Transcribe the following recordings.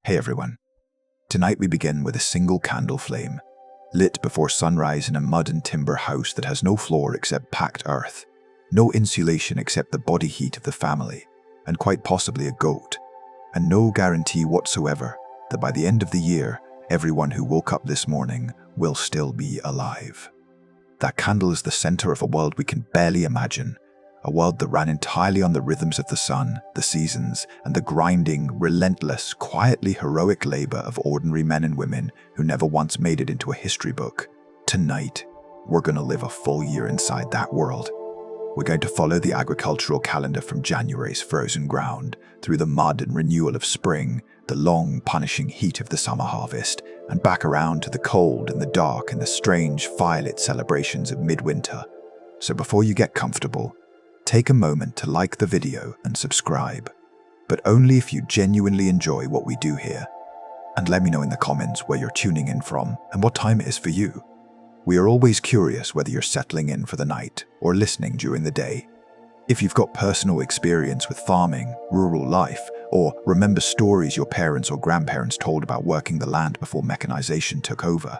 Hey everyone. Tonight we begin with a single candle flame, lit before sunrise in a mud and timber house that has no floor except packed earth, no insulation except the body heat of the family, and quite possibly a goat, and no guarantee whatsoever that by the end of the year, everyone who woke up this morning will still be alive. That candle is the center of a world we can barely imagine, a world that ran entirely on the rhythms of the sun, the seasons, and the grinding, relentless, quietly heroic labor of ordinary men and women who never once made it into a history book. Tonight, we're going to live a full year inside that world. We're going to follow the agricultural calendar from January's frozen ground, through the mud and renewal of spring, the long, punishing heat of the summer harvest, and back around to the cold and the dark and the strange, firelit celebrations of midwinter. So before you get comfortable, take a moment to like the video and subscribe, but only if you genuinely enjoy what we do here. And let me know in the comments where you're tuning in from and what time it is for you. We are always curious whether you're settling in for the night or listening during the day. If you've got personal experience with farming, rural life, or remember stories your parents or grandparents told about working the land before mechanization took over,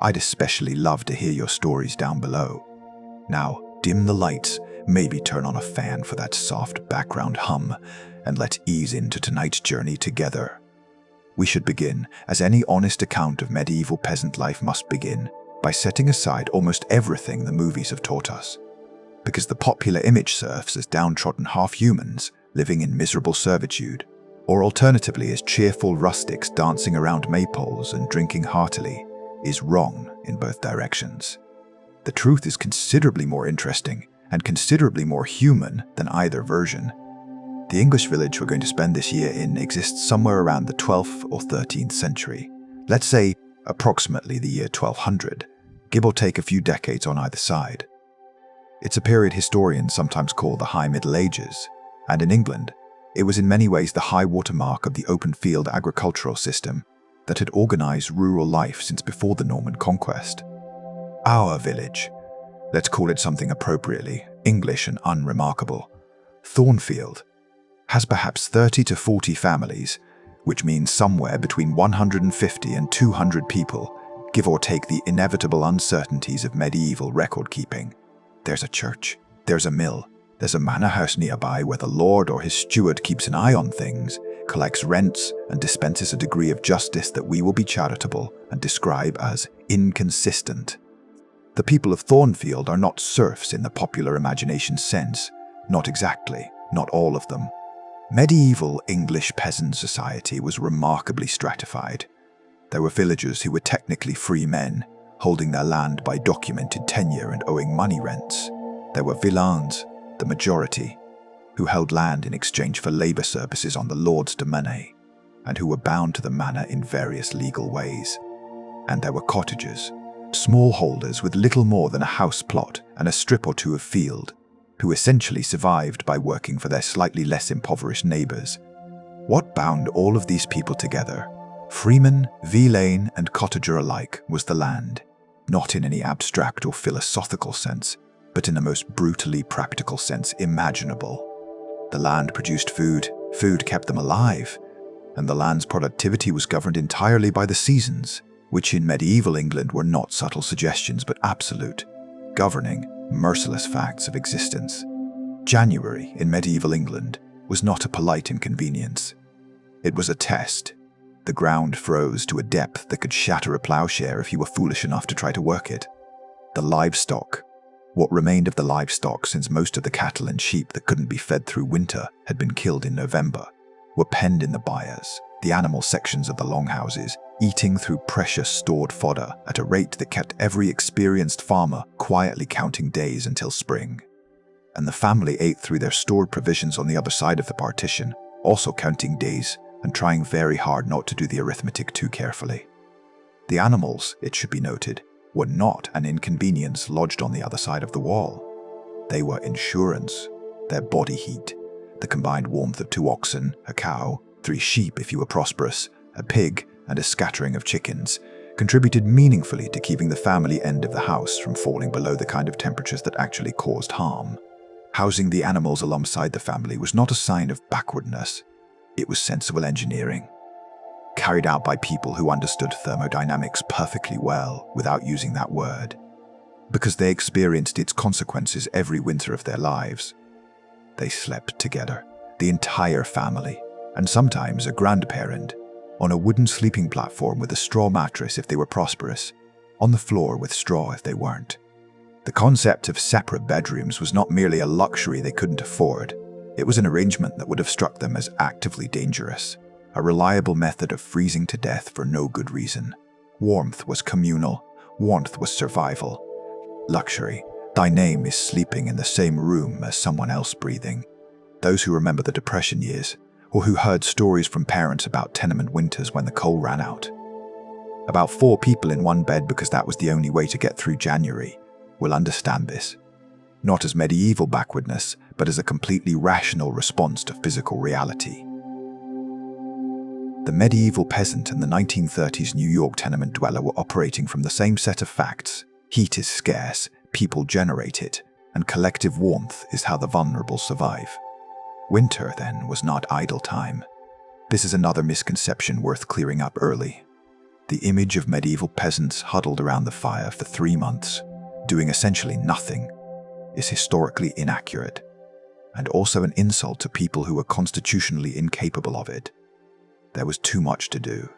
I'd especially love to hear your stories down below. Now, dim the lights, maybe turn on a fan for that soft background hum, and let's ease into tonight's journey together. We should begin, as any honest account of medieval peasant life must begin, by setting aside almost everything the movies have taught us. Because the popular image serves as downtrodden half-humans living in miserable servitude, or alternatively as cheerful rustics dancing around maypoles and drinking heartily, is wrong in both directions. The truth is considerably more interesting and considerably more human than either version. The English village we're going to spend this year in exists somewhere around the 12th or 13th century. Let's say approximately the year 1200, give or take a few decades on either side. It's a period historians sometimes call the High Middle Ages, and in England, it was in many ways the high watermark of the open field agricultural system that had organized rural life since before the Norman conquest. Our village, let's call it something appropriately English and unremarkable, Thornfield, has perhaps 30 to 40 families, which means somewhere between 150 and 200 people, give or take the inevitable uncertainties of medieval record-keeping. There's a church, there's a mill, there's a manor house nearby where the lord or his steward keeps an eye on things, collects rents, and dispenses a degree of justice that we will be charitable and describe as inconsistent. The people of Thornfield are not serfs in the popular imagination sense. Not exactly, not all of them. Medieval English peasant society was remarkably stratified. There were villagers who were technically free men, holding their land by documented tenure and owing money rents. There were villeins, the majority, who held land in exchange for labor services on the lord's domain, and who were bound to the manor in various legal ways. And there were cottagers, smallholders with little more than a house plot and a strip or two of field, who essentially survived by working for their slightly less impoverished neighbors. What bound all of these people together, freeman, villein, and cottager alike, was the land, not in any abstract or philosophical sense, but in the most brutally practical sense imaginable. The land produced food, food kept them alive, and the land's productivity was governed entirely by the seasons, which in medieval England were not subtle suggestions but absolute, governing, merciless facts of existence. January in medieval England was not a polite inconvenience. It was a test. The ground froze to a depth that could shatter a plowshare if you were foolish enough to try to work it. The livestock, what remained of the livestock since most of the cattle and sheep that couldn't be fed through winter had been killed in November, were penned in the byres, the animal sections of the longhouses, eating through precious stored fodder at a rate that kept every experienced farmer quietly counting days until spring. And the family ate through their stored provisions on the other side of the partition, also counting days and trying very hard not to do the arithmetic too carefully. The animals, it should be noted, were not an inconvenience lodged on the other side of the wall. They were insurance, their body heat, the combined warmth of 2 oxen, a cow, 3 sheep if you were prosperous, a pig, and a scattering of chickens, contributed meaningfully to keeping the family end of the house from falling below the kind of temperatures that actually caused harm. Housing the animals alongside the family was not a sign of backwardness, it was sensible engineering. carried out by people who understood thermodynamics perfectly well without using that word, because they experienced its consequences every winter of their lives. They slept together, the entire family, and sometimes a grandparent, on a wooden sleeping platform with a straw mattress if they were prosperous, on the floor with straw if they weren't. The concept of separate bedrooms was not merely a luxury they couldn't afford, it was an arrangement that would have struck them as actively dangerous, a reliable method of freezing to death for no good reason. Warmth was communal, warmth was survival. Luxury, thy name is sleeping in the same room as someone else breathing. Those who remember the Depression years, or who heard stories from parents about tenement winters when the coal ran out. About 4 people in one bed because that was the only way to get through January, will understand this. Not as medieval backwardness, but as a completely rational response to physical reality. The medieval peasant and the 1930s New York tenement dweller were operating from the same set of facts. Heat is scarce, people generate it, and collective warmth is how the vulnerable survive. Winter, then, was not idle time. This is another misconception worth clearing up early. The image of medieval peasants huddled around the fire for 3 months, doing essentially nothing, is historically inaccurate, and also an insult to people who were constitutionally incapable of it. There was too much to do.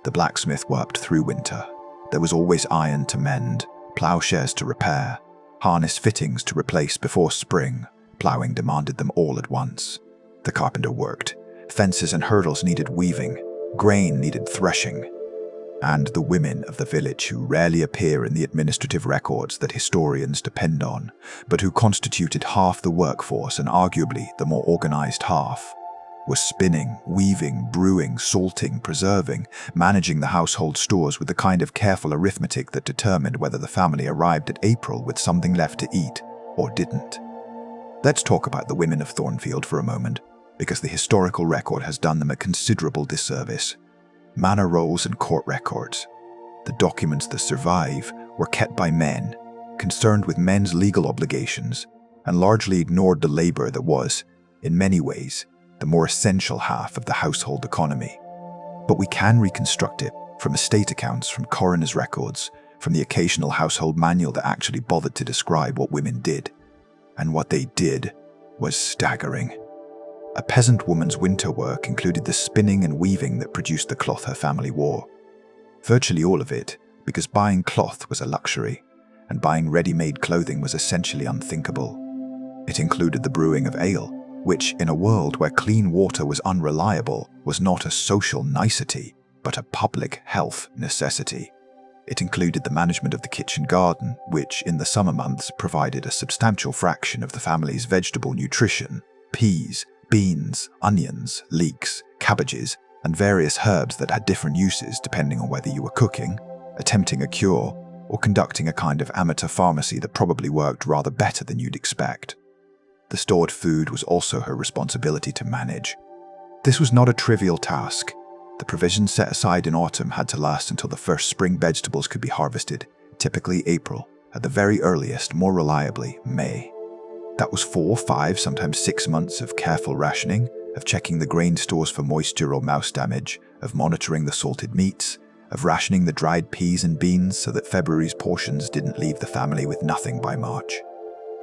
The blacksmith worked through winter. There was always iron to mend, plowshares to repair, harness fittings to replace before spring. Plowing demanded them all at once. The carpenter worked. Fences and hurdles needed weaving. Grain needed threshing. And the women of the village, who rarely appear in the administrative records that historians depend on, but who constituted half the workforce and arguably the more organized half, were spinning, weaving, brewing, salting, preserving, managing the household stores with the kind of careful arithmetic that determined whether the family arrived at April with something left to eat or didn't. Let's talk about the women of Thornfield for a moment, because the historical record has done them a considerable disservice. Manor rolls and court records, the documents that survive, were kept by men, concerned with men's legal obligations, and largely ignored the labor that was, in many ways, the more essential half of the household economy. But we can reconstruct it from estate accounts, from coroner's records, from the occasional household manual that actually bothered to describe what women did. And what they did was staggering. A peasant woman's winter work included the spinning and weaving that produced the cloth her family wore. Virtually all of it, because buying cloth was a luxury, and buying ready-made clothing was essentially unthinkable. It included the brewing of ale, which, in a world where clean water was unreliable, was not a social nicety, but a public health necessity. It included the management of the kitchen garden, which, in the summer months, provided a substantial fraction of the family's vegetable nutrition: peas, beans, onions, leeks, cabbages, and various herbs that had different uses depending on whether you were cooking, attempting a cure, or conducting a kind of amateur pharmacy that probably worked rather better than you'd expect. The stored food was also her responsibility to manage. This was not a trivial task. The provisions set aside in autumn had to last until the first spring vegetables could be harvested, typically April, at the very earliest, more reliably, May. That was 4, 5, sometimes 6 months of careful rationing, of checking the grain stores for moisture or mouse damage, of monitoring the salted meats, of rationing the dried peas and beans so that February's portions didn't leave the family with nothing by March.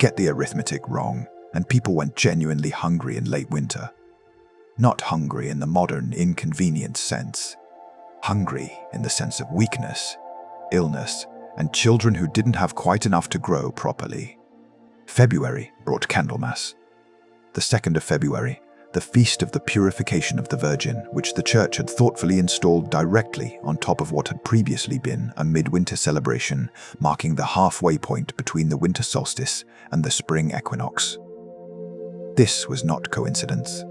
Get the arithmetic wrong, and people went genuinely hungry in late winter. Not hungry in the modern, inconvenient sense. Hungry in the sense of weakness, illness, and children who didn't have quite enough to grow properly. February brought Candlemas. The 2nd of February, the feast of the purification of the Virgin, which the church had thoughtfully installed directly on top of what had previously been a midwinter celebration, marking the halfway point between the winter solstice and the spring equinox. This was not coincidence.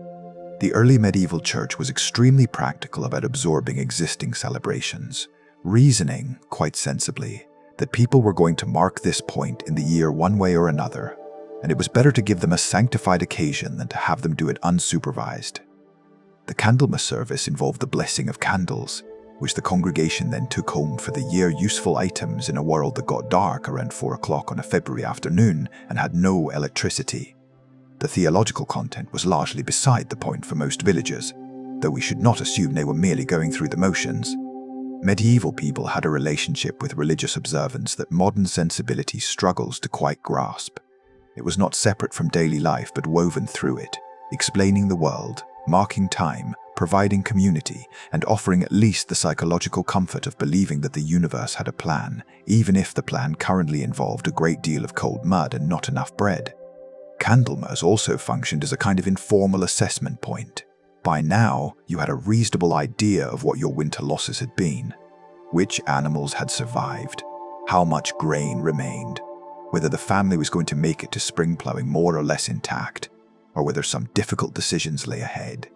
The early medieval church was extremely practical about absorbing existing celebrations, reasoning, quite sensibly, that people were going to mark this point in the year one way or another, and it was better to give them a sanctified occasion than to have them do it unsupervised. The Candlemas service involved the blessing of candles, which the congregation then took home for the year useful items in a world that got dark around 4 o'clock on a February afternoon and had no electricity. The theological content was largely beside the point for most villagers. though we should not assume they were merely going through the motions. Medieval people had a relationship with religious observance that modern sensibility struggles to quite grasp. It was not separate from daily life but woven through it, explaining the world, marking time, providing community, and offering at least the psychological comfort of believing that the universe had a plan, even if the plan currently involved a great deal of cold mud and not enough bread. Candlemas also functioned as a kind of informal assessment point. By now, you had a reasonable idea of what your winter losses had been, which animals had survived, how much grain remained, whether the family was going to make it to spring plowing more or less intact, or whether some difficult decisions lay ahead.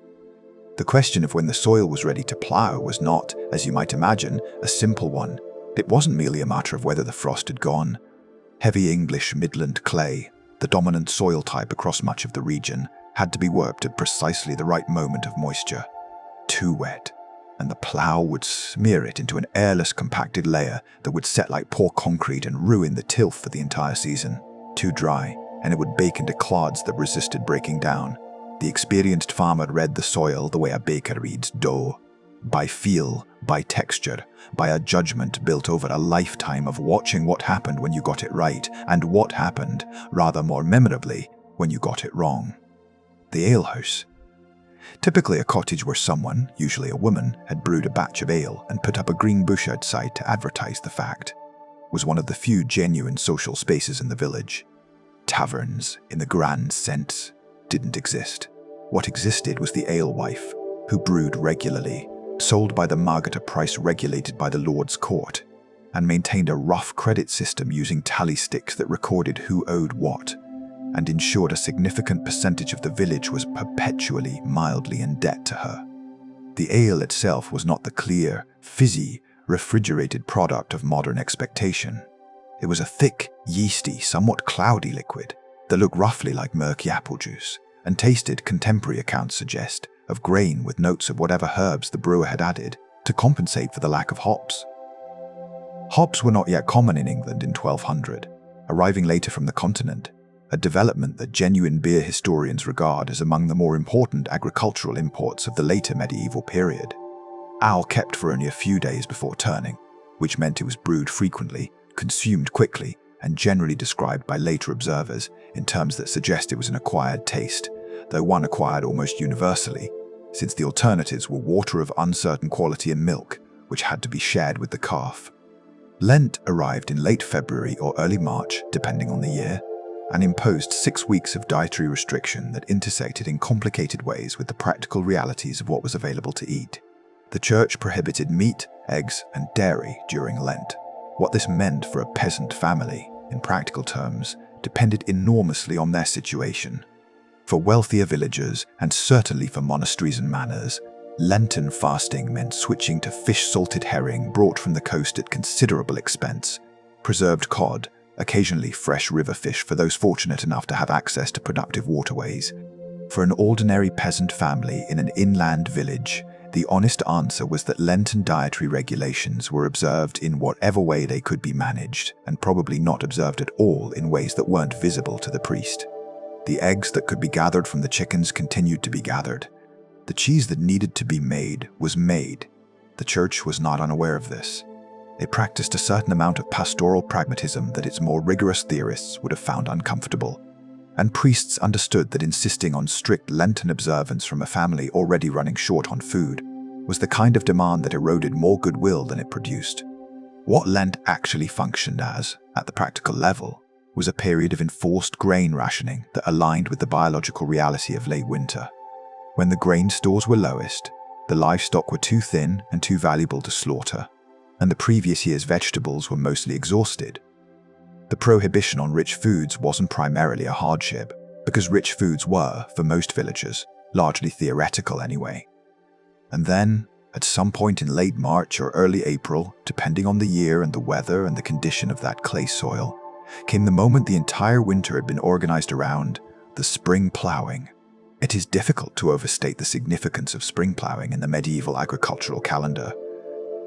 The question of when the soil was ready to plow was not, as you might imagine, a simple one. It wasn't merely a matter of whether the frost had gone. Heavy English Midland clay, the dominant soil type across much of the region, had to be worked at precisely the right moment of moisture. Too wet, and the plough would smear it into an airless compacted layer that would set like poor concrete and ruin the tilth for the entire season. Too dry, and it would bake into clods that resisted breaking down. The experienced farmer read the soil the way a baker reads dough, by feel, by texture, by a judgment built over a lifetime of watching what happened when you got it right, and what happened, rather more memorably, when you got it wrong. The alehouse. Typically a cottage where someone, usually a woman, had brewed a batch of ale and put up a green bush outside to advertise the fact, was one of the few genuine social spaces in the village. Taverns, in the grand sense, didn't exist. What existed was the alewife, who brewed regularly, sold by the mug at a price regulated by the Lord's Court, and maintained a rough credit system using tally sticks that recorded who owed what, and ensured a significant percentage of the village was perpetually mildly in debt to her. The ale itself was not the clear, fizzy, refrigerated product of modern expectation. It was a thick, yeasty, somewhat cloudy liquid that looked roughly like murky apple juice, and tasted, contemporary accounts suggest, of grain with notes of whatever herbs the brewer had added to compensate for the lack of hops. Hops were not yet common in England in 1200, arriving later from the continent, a development that genuine beer historians regard as among the more important agricultural imports of the later medieval period. Ale kept for only a few days before turning, which meant it was brewed frequently, consumed quickly, and generally described by later observers in terms that suggest it was an acquired taste, though one acquired almost universally, since the alternatives were water of uncertain quality and milk, which had to be shared with the calf. Lent arrived in late February or early March, depending on the year, and imposed 6 weeks of dietary restriction that intersected in complicated ways with the practical realities of what was available to eat. The church prohibited meat, eggs, and dairy during Lent. What this meant for a peasant family, in practical terms, depended enormously on their situation. For wealthier villagers, and certainly for monasteries and manors, Lenten fasting meant switching to fish-salted herring brought from the coast at considerable expense, preserved cod, occasionally fresh river fish for those fortunate enough to have access to productive waterways. For an ordinary peasant family in an inland village, the honest answer was that Lenten dietary regulations were observed in whatever way they could be managed, and probably not observed at all in ways that weren't visible to the priest. The eggs that could be gathered from the chickens continued to be gathered. The cheese that needed to be made was made. The church was not unaware of this. It practiced a certain amount of pastoral pragmatism that its more rigorous theorists would have found uncomfortable, and priests understood that insisting on strict Lenten observance from a family already running short on food was the kind of demand that eroded more goodwill than it produced. What Lent actually functioned as, at the practical level, was a period of enforced grain rationing that aligned with the biological reality of late winter. When the grain stores were lowest, the livestock were too thin and too valuable to slaughter, and the previous year's vegetables were mostly exhausted. The prohibition on rich foods wasn't primarily a hardship, because rich foods were, for most villagers, largely theoretical anyway. And then, at some point in late March or early April, depending on the year and the weather and the condition of that clay soil, came the moment the entire winter had been organized around the spring ploughing. It is difficult to overstate the significance of spring ploughing in the medieval agricultural calendar.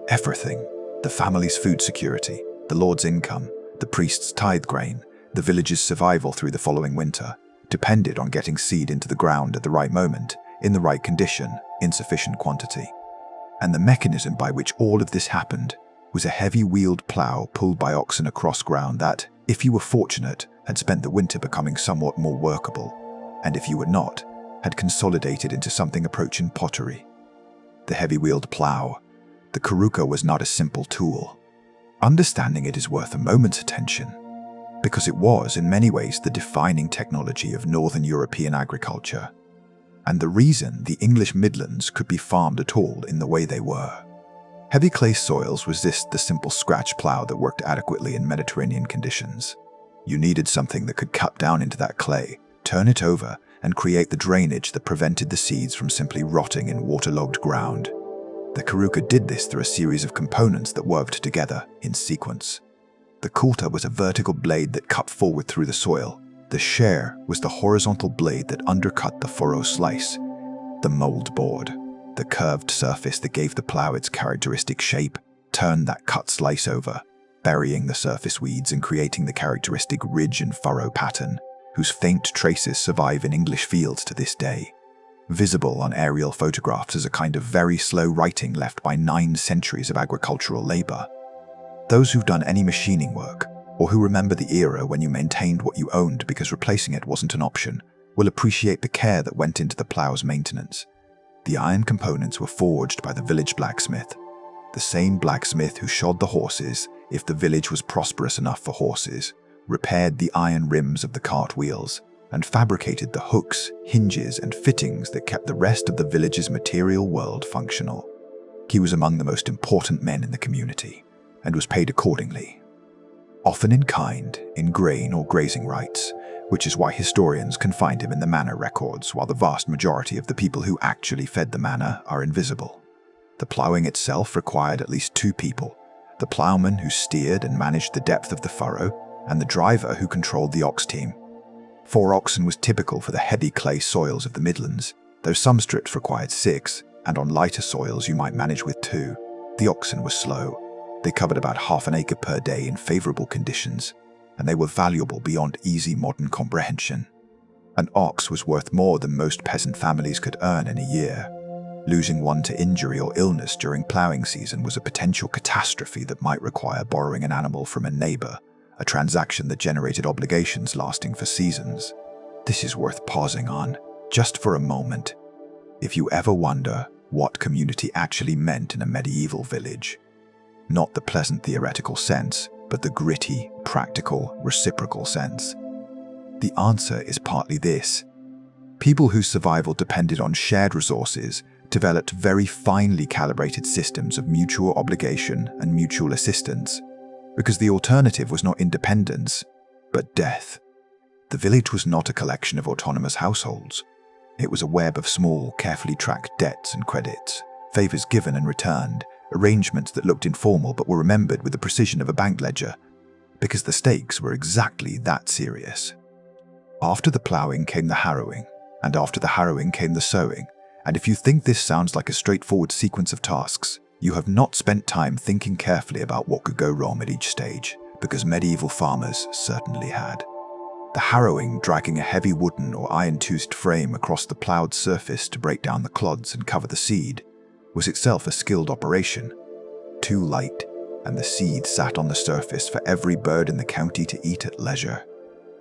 Everything, the family's food security, the lord's income, the priest's tithe grain, the village's survival through the following winter, depended on getting seed into the ground at the right moment, in the right condition, in sufficient quantity. And the mechanism by which all of this happened was a heavy-wheeled plough pulled by oxen across ground that, if you were fortunate, had spent the winter becoming somewhat more workable, and if you were not, had consolidated into something approaching pottery. The heavy-wheeled plough, the Karuka, was not a simple tool. Understanding it is worth a moment's attention, because it was, in many ways, the defining technology of Northern European agriculture, and the reason the English Midlands could be farmed at all in the way they were. Heavy clay soils resist the simple scratch plough that worked adequately in Mediterranean conditions. You needed something that could cut down into that clay, turn it over, and create the drainage that prevented the seeds from simply rotting in waterlogged ground. The Karuka did this through a series of components that worked together in sequence. The coulter was a vertical blade that cut forward through the soil. The share was the horizontal blade that undercut the furrow slice. The mold board, the curved surface that gave the plough its characteristic shape, turned that cut slice over, burying the surface weeds and creating the characteristic ridge and furrow pattern, whose faint traces survive in English fields to this day, visible on aerial photographs as a kind of very slow writing left by 9 centuries of agricultural labor. Those who've done any machining work, or who remember the era when you maintained what you owned because replacing it wasn't an option, will appreciate the care that went into the plough's maintenance. The iron components were forged by the village blacksmith, the same blacksmith who shod the horses if the village was prosperous enough for horses, repaired the iron rims of the cart wheels, and fabricated the hooks, hinges, and fittings that kept the rest of the village's material world functional. He was among the most important men in the community, and was paid accordingly, often in kind, in grain or grazing rights, which is why historians can find him in the manor records, while the vast majority of the people who actually fed the manor are invisible. The ploughing itself required at least 2 people, the ploughman who steered and managed the depth of the furrow, and the driver who controlled the ox team. 4 oxen was typical for the heavy clay soils of the Midlands, though some strips required 6, and on lighter soils you might manage with 2. The oxen were slow. They covered about half an acre per day in favourable conditions, and they were valuable beyond easy modern comprehension. An ox was worth more than most peasant families could earn in a year. Losing one to injury or illness during ploughing season was a potential catastrophe that might require borrowing an animal from a neighbour, a transaction that generated obligations lasting for seasons. This is worth pausing on, just for a moment, if you ever wonder what community actually meant in a medieval village. Not the pleasant theoretical sense, but the gritty, practical, reciprocal sense. The answer is partly this. People whose survival depended on shared resources developed very finely calibrated systems of mutual obligation and mutual assistance, because the alternative was not independence, but death. The village was not a collection of autonomous households. It was a web of small, carefully tracked debts and credits, favours given and returned, arrangements that looked informal but were remembered with the precision of a bank ledger, because the stakes were exactly that serious. After the ploughing came the harrowing, and after the harrowing came the sowing, and if you think this sounds like a straightforward sequence of tasks, you have not spent time thinking carefully about what could go wrong at each stage, because medieval farmers certainly had. The harrowing, dragging a heavy wooden or iron-toothed frame across the ploughed surface to break down the clods and cover the seed, was itself a skilled operation. Too light, and the seed sat on the surface for every bird in the county to eat at leisure.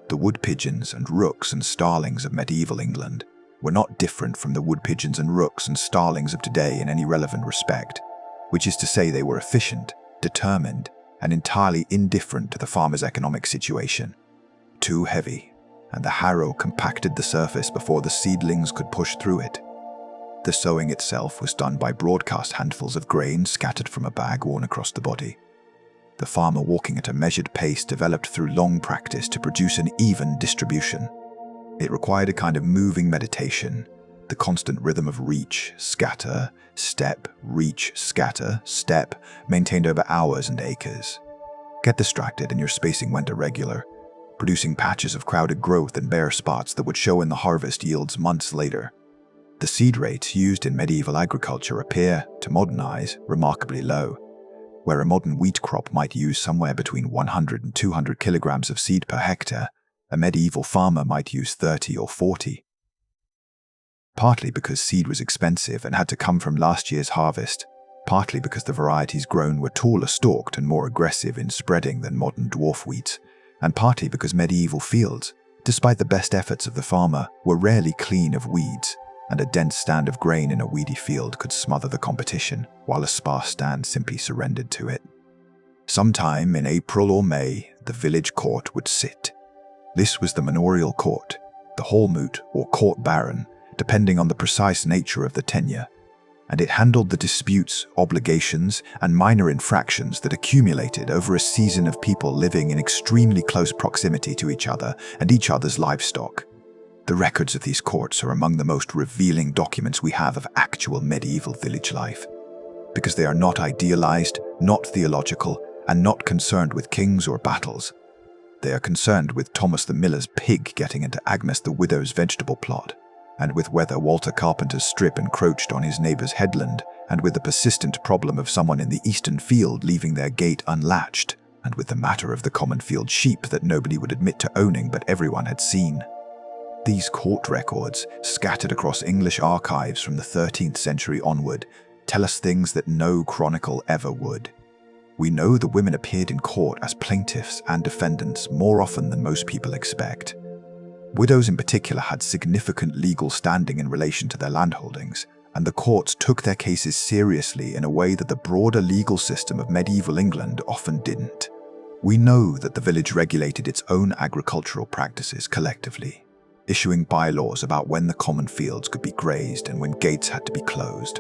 The wood pigeons and rooks and starlings of medieval England were not different from the wood pigeons and rooks and starlings of today in any relevant respect, which is to say they were efficient, determined, and entirely indifferent to the farmer's economic situation. Too heavy, and the harrow compacted the surface before the seedlings could push through it. The sowing itself was done by broadcast handfuls of grain scattered from a bag worn across the body. The farmer walking at a measured pace developed through long practice to produce an even distribution. It required a kind of moving meditation, the constant rhythm of reach, scatter, step, reach, scatter, step, maintained over hours and acres. Get distracted and your spacing went irregular, producing patches of crowded growth and bare spots that would show in the harvest yields months later. The seed rates used in medieval agriculture appear, to modern eyes, remarkably low. Where a modern wheat crop might use somewhere between 100 and 200 kilograms of seed per hectare, a medieval farmer might use 30 or 40. partly because seed was expensive and had to come from last year's harvest, partly because the varieties grown were taller stalked and more aggressive in spreading than modern dwarf wheats, and partly because medieval fields, despite the best efforts of the farmer, were rarely clean of weeds, and a dense stand of grain in a weedy field could smother the competition, while a sparse stand simply surrendered to it. Sometime in April or May, the village court would sit. This was the manorial court, the hallmoot or court baron, depending on the precise nature of the tenure, and it handled the disputes, obligations, and minor infractions that accumulated over a season of people living in extremely close proximity to each other and each other's livestock. The records of these courts are among the most revealing documents we have of actual medieval village life, because they are not idealized, not theological, and not concerned with kings or battles. They are concerned with Thomas the Miller's pig getting into Agnes the widow's vegetable plot, and with whether Walter Carpenter's strip encroached on his neighbour's headland, and with the persistent problem of someone in the eastern field leaving their gate unlatched, and with the matter of the common field sheep that nobody would admit to owning but everyone had seen. These court records, scattered across English archives from the 13th century onward, tell us things that no chronicle ever would. We know the women appeared in court as plaintiffs and defendants more often than most people expect. Widows in particular had significant legal standing in relation to their landholdings, and the courts took their cases seriously in a way that the broader legal system of medieval England often didn't. We know that the village regulated its own agricultural practices collectively, issuing bylaws about when the common fields could be grazed and when gates had to be closed,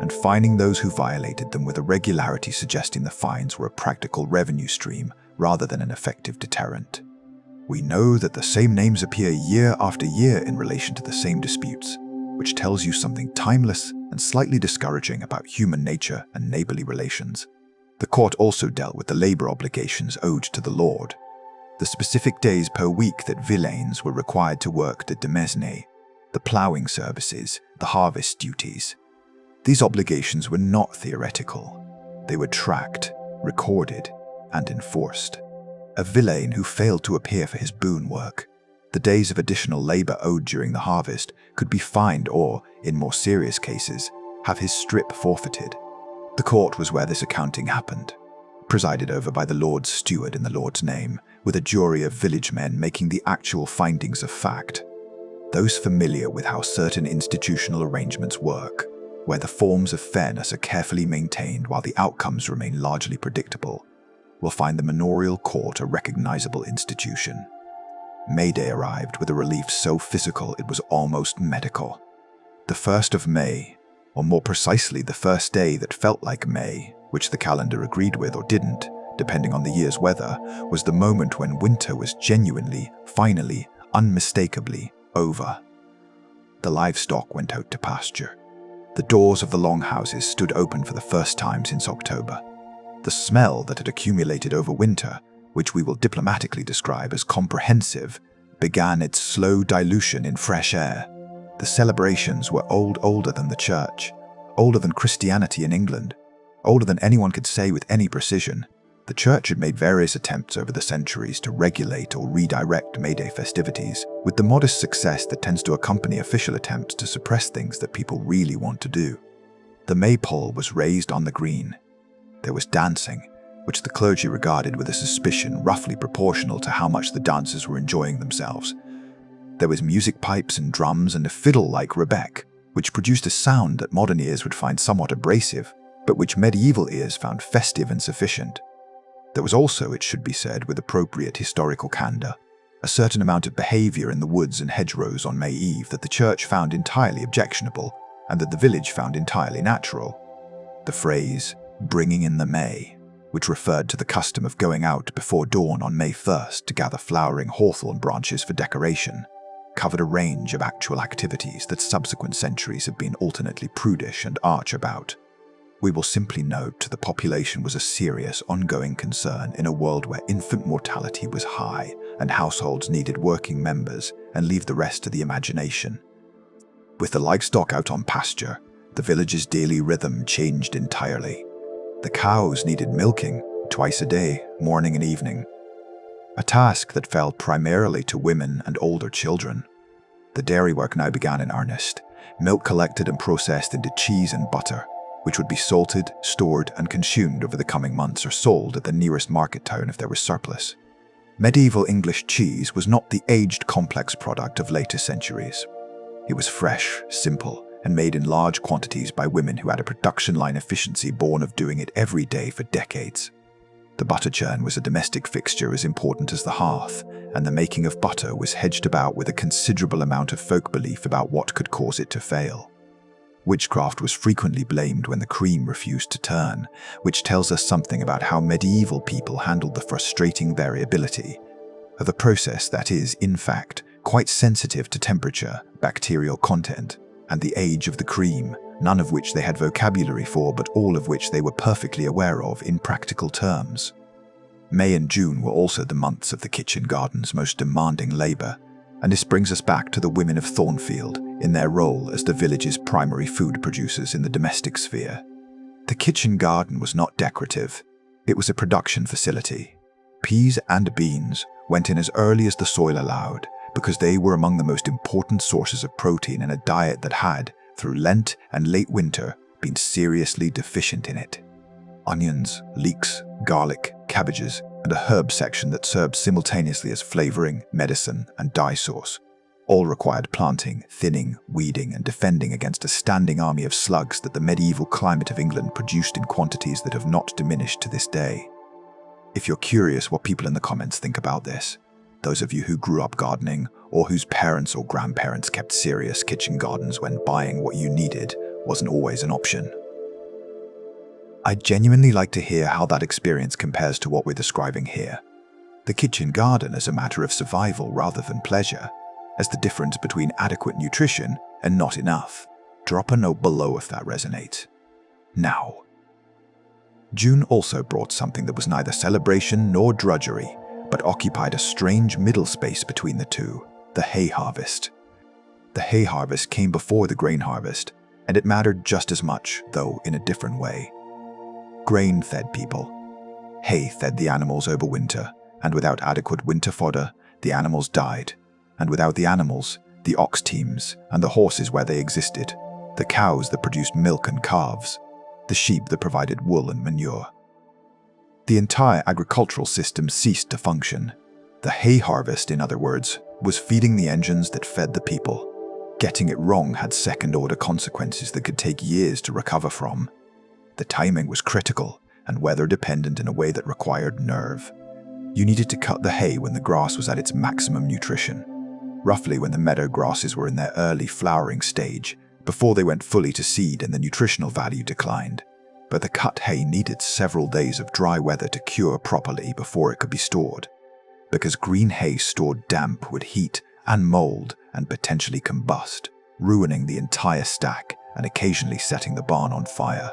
and fining those who violated them with a regularity suggesting the fines were a practical revenue stream rather than an effective deterrent. We know that the same names appear year after year in relation to the same disputes, which tells you something timeless and slightly discouraging about human nature and neighbourly relations. The court also dealt with the labour obligations owed to the lord, the specific days per week that villeins were required to work the demesne, the ploughing services, the harvest duties. These obligations were not theoretical. They were tracked, recorded, and enforced. A villain who failed to appear for his boon work, the days of additional labour owed during the harvest, could be fined or, in more serious cases, have his strip forfeited. The court was where this accounting happened, presided over by the Lord's steward in the Lord's name, with a jury of village men making the actual findings of fact. Those familiar with how certain institutional arrangements work, where the forms of fairness are carefully maintained while the outcomes remain largely predictable, will find the manorial court a recognizable institution. May Day arrived with a relief so physical it was almost medical. The 1st of May, or more precisely the first day that felt like May, which the calendar agreed with or didn't, depending on the year's weather, was the moment when winter was genuinely, finally, unmistakably over. The livestock went out to pasture. The doors of the longhouses stood open for the first time since October. The smell that had accumulated over winter, which we will diplomatically describe as comprehensive, began its slow dilution in fresh air. The celebrations were older than the church, older than Christianity in England, older than anyone could say with any precision. The church had made various attempts over the centuries to regulate or redirect May Day festivities, with the modest success that tends to accompany official attempts to suppress things that people really want to do. The maypole was raised on the green. There was dancing, which the clergy regarded with a suspicion roughly proportional to how much the dancers were enjoying themselves. There was music pipes and drums and a fiddle like rebec, which produced a sound that modern ears would find somewhat abrasive, but which medieval ears found festive and sufficient. There was also, it should be said with appropriate historical candour, a certain amount of behaviour in the woods and hedgerows on May Eve that the church found entirely objectionable and that the village found entirely natural. The phrase, "bringing in the May," which referred to the custom of going out before dawn on May 1st to gather flowering hawthorn branches for decoration, covered a range of actual activities that subsequent centuries have been alternately prudish and arch about. We will simply note the population was a serious, ongoing concern in a world where infant mortality was high and households needed working members, and leave the rest to the imagination. With the livestock out on pasture, the village's daily rhythm changed entirely. The cows needed milking twice a day, morning and evening, a task that fell primarily to women and older children. The dairy work now began in earnest, milk collected and processed into cheese and butter, which would be salted, stored, and consumed over the coming months or sold at the nearest market town if there was surplus. Medieval English cheese was not the aged, complex product of later centuries. It was fresh, simple, and made in large quantities by women who had a production line efficiency born of doing it every day for decades. The butter churn was a domestic fixture as important as the hearth, and the making of butter was hedged about with a considerable amount of folk belief about what could cause it to fail. Witchcraft was frequently blamed when the cream refused to turn, which tells us something about how medieval people handled the frustrating variability of a process that is, in fact, quite sensitive to temperature, bacterial content, and the age of the cream, none of which they had vocabulary for, but all of which they were perfectly aware of in practical terms. May and June were also the months of the kitchen garden's most demanding labor, and this brings us back to the women of Thornfield in their role as the village's primary food producers in the domestic sphere. The kitchen garden was not decorative, it was a production facility. Peas and beans went in as early as the soil allowed, because they were among the most important sources of protein in a diet that had, through Lent and late winter, been seriously deficient in it. Onions, leeks, garlic, cabbages, and a herb section that served simultaneously as flavoring, medicine, and dye sauce, all required planting, thinning, weeding, and defending against a standing army of slugs that the medieval climate of England produced in quantities that have not diminished to this day. If you're curious what people in the comments think about this, those of you who grew up gardening or whose parents or grandparents kept serious kitchen gardens when buying what you needed wasn't always an option. I'd genuinely like to hear how that experience compares to what we're describing here. The kitchen garden as a matter of survival rather than pleasure, as the difference between adequate nutrition and not enough. Drop a note below if that resonates. Now, June also brought something that was neither celebration nor drudgery, but occupied a strange middle space between the two, the hay harvest. The hay harvest came before the grain harvest, and it mattered just as much, though in a different way. Grain fed people. Hay fed the animals over winter, and without adequate winter fodder, the animals died. And without the animals, the ox teams and the horses where they existed, the cows that produced milk and calves, the sheep that provided wool and manure. The entire agricultural system ceased to function. The hay harvest, in other words, was feeding the engines that fed the people. Getting it wrong had second-order consequences that could take years to recover from. The timing was critical and weather-dependent in a way that required nerve. You needed to cut the hay when the grass was at its maximum nutrition, roughly when the meadow grasses were in their early flowering stage, before they went fully to seed and the nutritional value declined. But the cut hay needed several days of dry weather to cure properly before it could be stored, because green hay stored damp would heat and mold and potentially combust, ruining the entire stack and occasionally setting the barn on fire.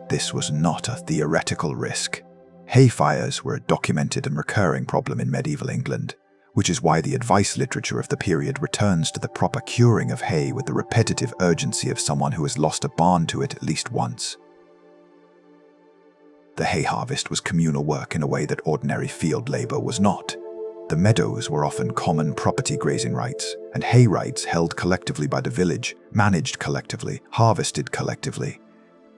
This was not a theoretical risk. Hay fires were a documented and recurring problem in medieval England, which is why the advice literature of the period returns to the proper curing of hay with the repetitive urgency of someone who has lost a barn to it at least once. The hay harvest was communal work in a way that ordinary field labor was not. The meadows were often common property grazing rights, and hay rights held collectively by the village, managed collectively, harvested collectively,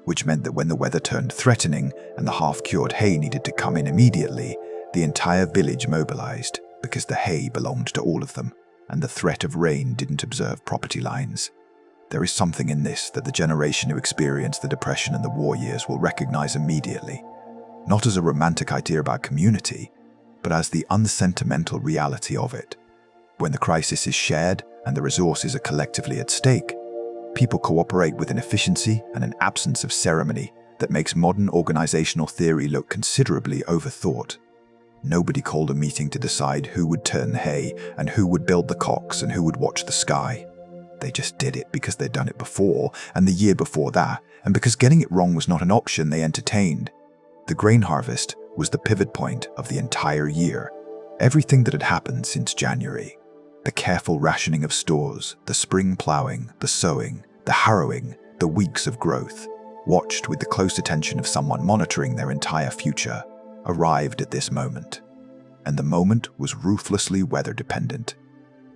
which meant that when the weather turned threatening and the half-cured hay needed to come in immediately, the entire village mobilized, because the hay belonged to all of them, and the threat of rain didn't observe property lines. There is something in this that the generation who experienced the Depression and the war years will recognize immediately, not as a romantic idea about community, but as the unsentimental reality of it. When the crisis is shared and the resources are collectively at stake, people cooperate with an efficiency and an absence of ceremony that makes modern organizational theory look considerably overthought. Nobody called a meeting to decide who would turn hay and who would build the cocks and who would watch the sky. They just did it because they'd done it before, and the year before that, and because getting it wrong was not an option they entertained. The grain harvest was the pivot point of the entire year. Everything that had happened since January, the careful rationing of stores, the spring plowing, the sowing, the harrowing, the weeks of growth, watched with the close attention of someone monitoring their entire future, arrived at this moment. And the moment was ruthlessly weather-dependent.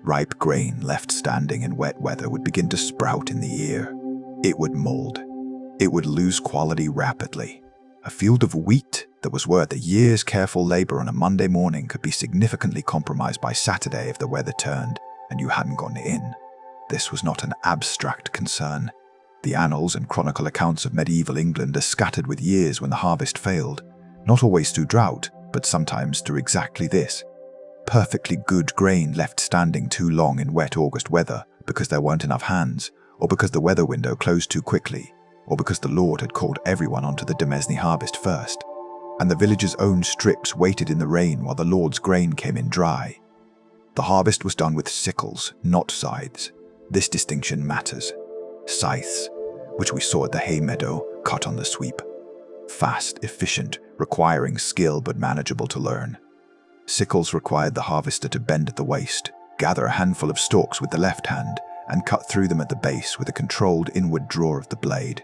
Ripe grain left standing in wet weather would begin to sprout in the ear. It would mold. It would lose quality rapidly. A field of wheat that was worth a year's careful labor on a Monday morning could be significantly compromised by Saturday if the weather turned and you hadn't gone in. This was not an abstract concern. The annals and chronicle accounts of medieval England are scattered with years when the harvest failed, not always through drought, but sometimes through exactly this. Perfectly good grain left standing too long in wet August weather because there weren't enough hands, or because the weather window closed too quickly, or because the Lord had called everyone onto the Demesne harvest first, and the village's own strips waited in the rain while the Lord's grain came in dry. The harvest was done with sickles, not scythes. This distinction matters. Scythes, which we saw at the hay meadow, cut on the sweep. Fast, efficient, requiring skill but manageable to learn. Sickles required the harvester to bend at the waist, gather a handful of stalks with the left hand, and cut through them at the base with a controlled inward draw of the blade.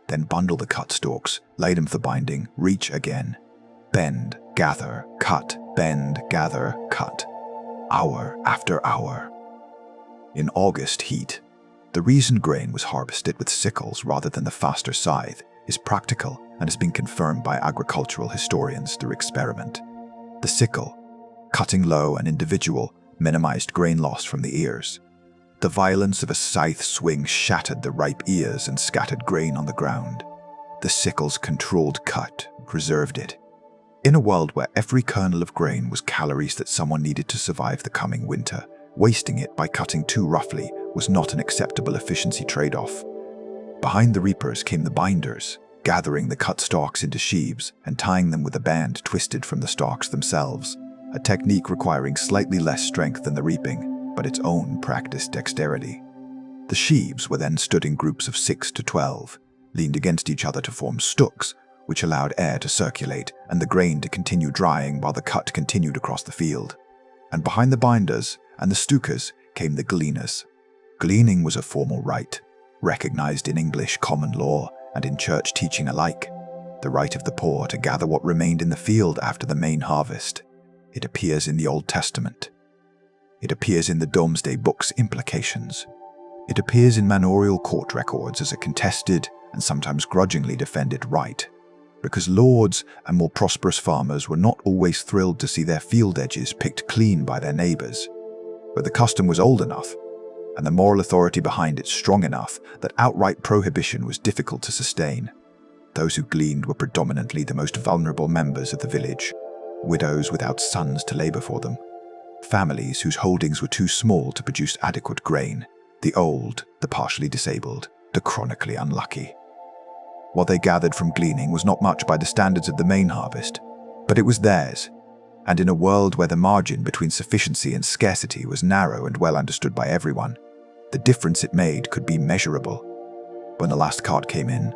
Then bundle the cut stalks, lay them for binding, reach again. Bend, gather, cut, bend, gather, cut. Hour after hour. In August heat, the reason grain was harvested with sickles rather than the faster scythe is practical and has been confirmed by agricultural historians through experiment. The sickle, cutting low and individual, minimized grain loss from the ears. The violence of a scythe swing shattered the ripe ears and scattered grain on the ground. The sickle's controlled cut preserved it. In a world where every kernel of grain was calories that someone needed to survive the coming winter, wasting it by cutting too roughly was not an acceptable efficiency trade-off. Behind the reapers came the binders, gathering the cut stalks into sheaves and tying them with a band twisted from the stalks themselves, a technique requiring slightly less strength than the reaping, but its own practiced dexterity. The sheaves were then stood in groups of 6 to 12, leaned against each other to form stooks, which allowed air to circulate and the grain to continue drying while the cut continued across the field. And behind the binders and the stookers came the gleaners. Gleaning was a formal rite, recognized in English common law and in church teaching alike, the right of the poor to gather what remained in the field after the main harvest. It appears in the Old Testament. It appears in the Domesday Book's implications. It appears in manorial court records as a contested and sometimes grudgingly defended right, because lords and more prosperous farmers were not always thrilled to see their field edges picked clean by their neighbors. But the custom was old enough, and the moral authority behind it strong enough that outright prohibition was difficult to sustain. Those who gleaned were predominantly the most vulnerable members of the village, widows without sons to labor for them, families whose holdings were too small to produce adequate grain, the old, the partially disabled, the chronically unlucky. What they gathered from gleaning was not much by the standards of the main harvest, but it was theirs, and in a world where the margin between sufficiency and scarcity was narrow and well understood by everyone, the difference it made could be measurable. When the last cart came in,